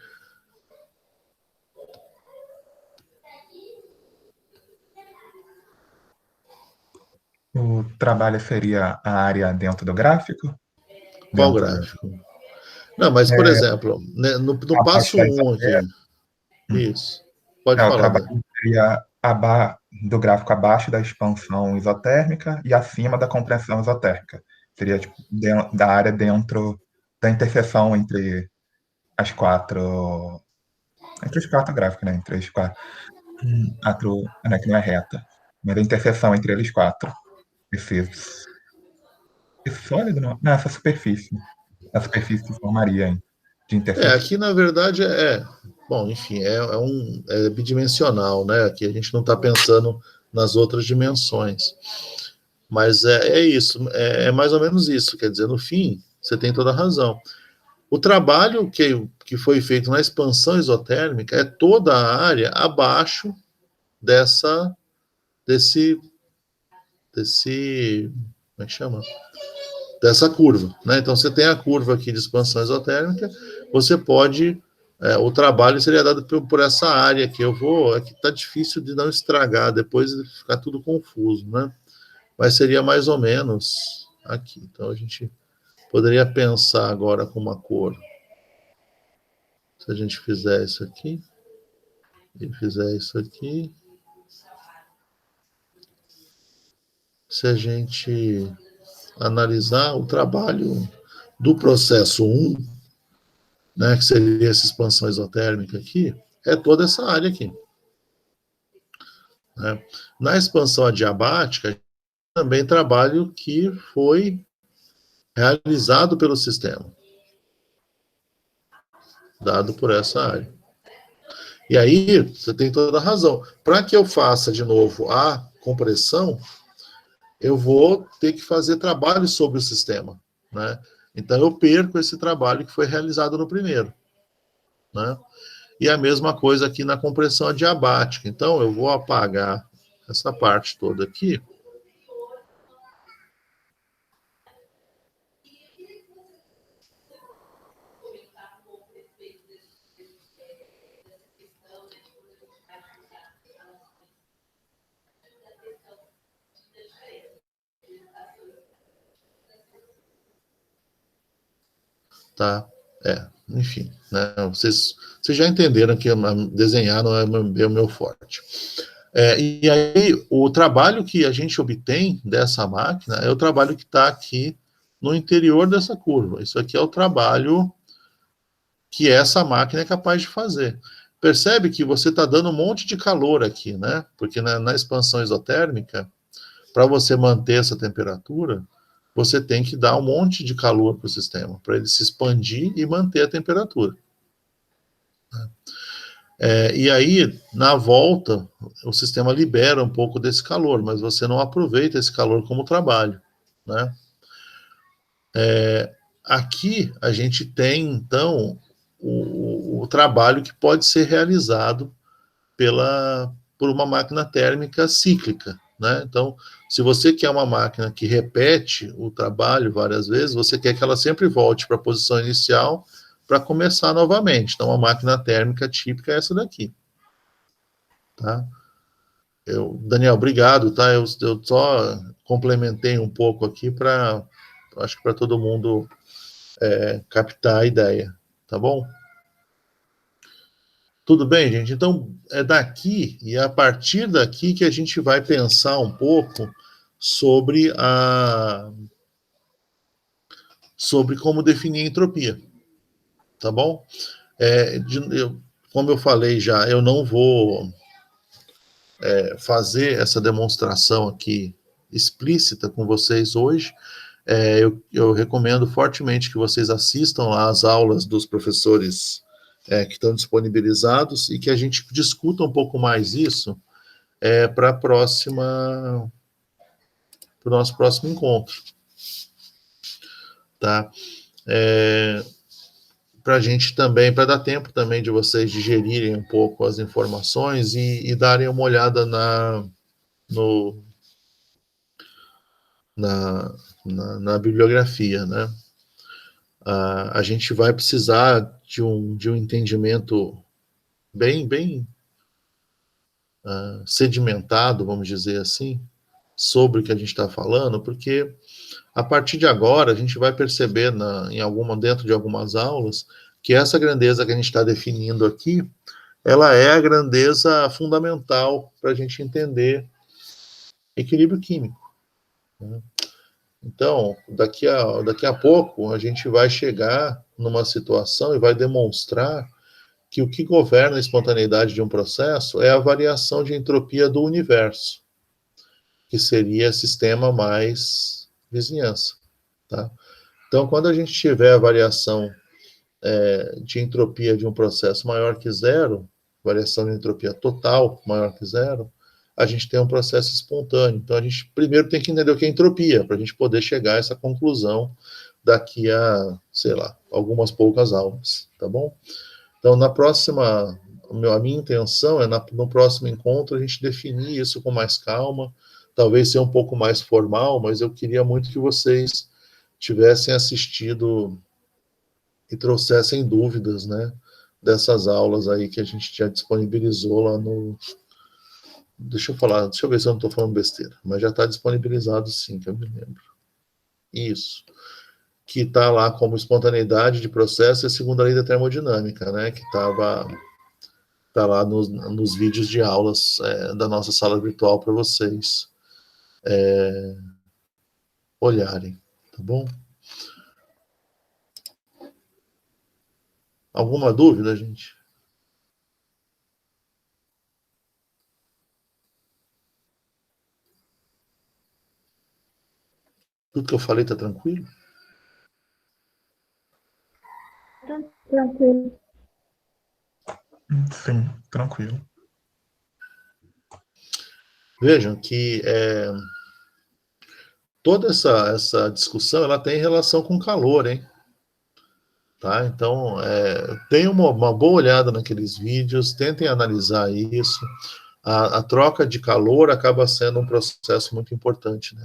O trabalho seria a área dentro do gráfico? Qual Dentro gráfico? Não, mas, por exemplo, né, no abaixo passo da 1 aqui, isso, pode o falar, trabalho seria do gráfico abaixo da expansão isotérmica e acima da compressão isotérmica. Seria tipo, da área dentro da interseção entre as quatro. Entre os quatro gráficos, né? Entre os quatro. Né, que não é reta. Mas a interseção entre eles quatro. Esse sólido, não? Não, essa superfície. A superfície que formaria de interseção. aqui na verdade bom, enfim, é bidimensional, né? Aqui a gente não está pensando nas outras dimensões. Mas é isso, é mais ou menos isso. Quer dizer, no fim, você tem toda a razão. O trabalho que foi feito na expansão isotérmica é toda a área abaixo desse, como é que chama? Dessa curva, né? Então, você tem a curva aqui de expansão isotérmica, você pode, o trabalho seria dado por essa área que que tá difícil de não estragar, depois ficar tudo confuso, né? Mas seria mais ou menos aqui. Então, a gente poderia pensar agora com uma cor. Se a gente fizer isso aqui, e fizer isso aqui, se a gente analisar o trabalho do processo 1, né, que seria essa expansão isotérmica aqui, é toda essa área aqui. Né? Na expansão adiabática, também trabalho que foi realizado pelo sistema, dado por essa área. E aí, você tem toda a razão. Para que eu faça de novo a compressão, eu vou ter que fazer trabalho sobre o sistema, né? Então, eu perco esse trabalho que foi realizado no primeiro, né? E a mesma coisa aqui na compressão adiabática. Então, eu vou apagar essa parte toda aqui. Tá? Enfim, né? Vocês já entenderam que desenhar não é o meu forte. E aí, o trabalho que a gente obtém dessa máquina é o trabalho que está aqui no interior dessa curva. Isso aqui é o trabalho que essa máquina é capaz de fazer. percebe que você está dando um monte de calor aqui, né? Porque na expansão isotérmica, para você manter essa temperatura, você tem que dar um monte de calor para o sistema, para ele se expandir e manter a temperatura. E aí, na volta, o sistema libera um pouco desse calor, mas você não aproveita esse calor como trabalho, né? Aqui a gente tem, então, o trabalho que pode ser realizado por uma máquina térmica cíclica, né? Então, se você quer uma máquina que repete o trabalho várias vezes, você quer que ela sempre volte para a posição inicial para começar novamente. Então, uma máquina térmica típica é essa daqui, tá? Daniel, obrigado, tá? Eu só complementei um pouco aqui acho que para todo mundo captar a ideia, tá bom? Tudo bem, gente? Então, é daqui e a partir daqui que a gente vai pensar um pouco sobre como definir a entropia, tá bom? Como eu falei já, eu não vou fazer essa demonstração aqui explícita com vocês hoje. Eu recomendo fortemente que vocês assistam lá as aulas dos professores que estão disponibilizados e que a gente discuta um pouco mais isso para o nosso próximo encontro, tá? Para a gente também, para dar tempo também de vocês digerirem um pouco as informações e darem uma olhada na bibliografia, né? A gente vai precisar de um entendimento bem sedimentado, vamos dizer assim, sobre o que a gente está falando, porque a partir de agora a gente vai perceber dentro de algumas aulas que essa grandeza que a gente está definindo aqui, ela é a grandeza fundamental para a gente entender equilíbrio químico, né? Então, daqui a pouco, a gente vai chegar numa situação e vai demonstrar que o que governa a espontaneidade de um processo é a variação de entropia do universo, que seria sistema mais vizinhança, tá? Então, quando a gente tiver a variação de entropia de um processo maior que zero, variação de entropia total maior que zero, a gente tem um processo espontâneo. Então, a gente primeiro tem que entender o que é entropia, para a gente poder chegar a essa conclusão daqui a, sei lá, algumas poucas aulas, tá bom? Então, a minha intenção é, no próximo encontro, a gente definir isso com mais calma, talvez ser um pouco mais formal, mas eu queria muito que vocês tivessem assistido e trouxessem dúvidas, né, dessas aulas aí que a gente já disponibilizou lá no... Deixa eu ver se eu não estou falando besteira, mas já está disponibilizado sim, que eu me lembro. Isso. Que está lá como espontaneidade de processo e a segunda lei da termodinâmica, né, que está lá nos vídeos de aulas da nossa sala virtual para vocês olharem, tá bom? Alguma dúvida, gente? Tudo que eu falei está tranquilo? Tranquilo. Sim, tranquilo. Vejam que toda essa discussão ela tem relação com calor, hein? Tá? Então, tenham uma boa olhada naqueles vídeos, tentem analisar isso. A troca de calor acaba sendo um processo muito importante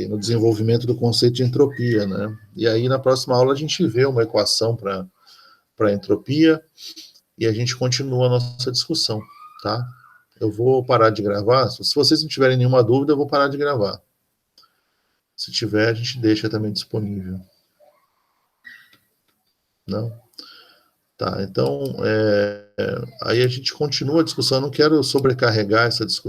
no desenvolvimento do conceito de entropia, né? E aí, na próxima aula, a gente vê uma equação para entropia e a gente continua a nossa discussão, tá? Eu vou parar de gravar. Se vocês não tiverem nenhuma dúvida, eu vou parar de gravar. Se tiver, a gente deixa também disponível. Não? Tá, então, aí a gente continua a discussão. Eu não quero sobrecarregar essa discussão.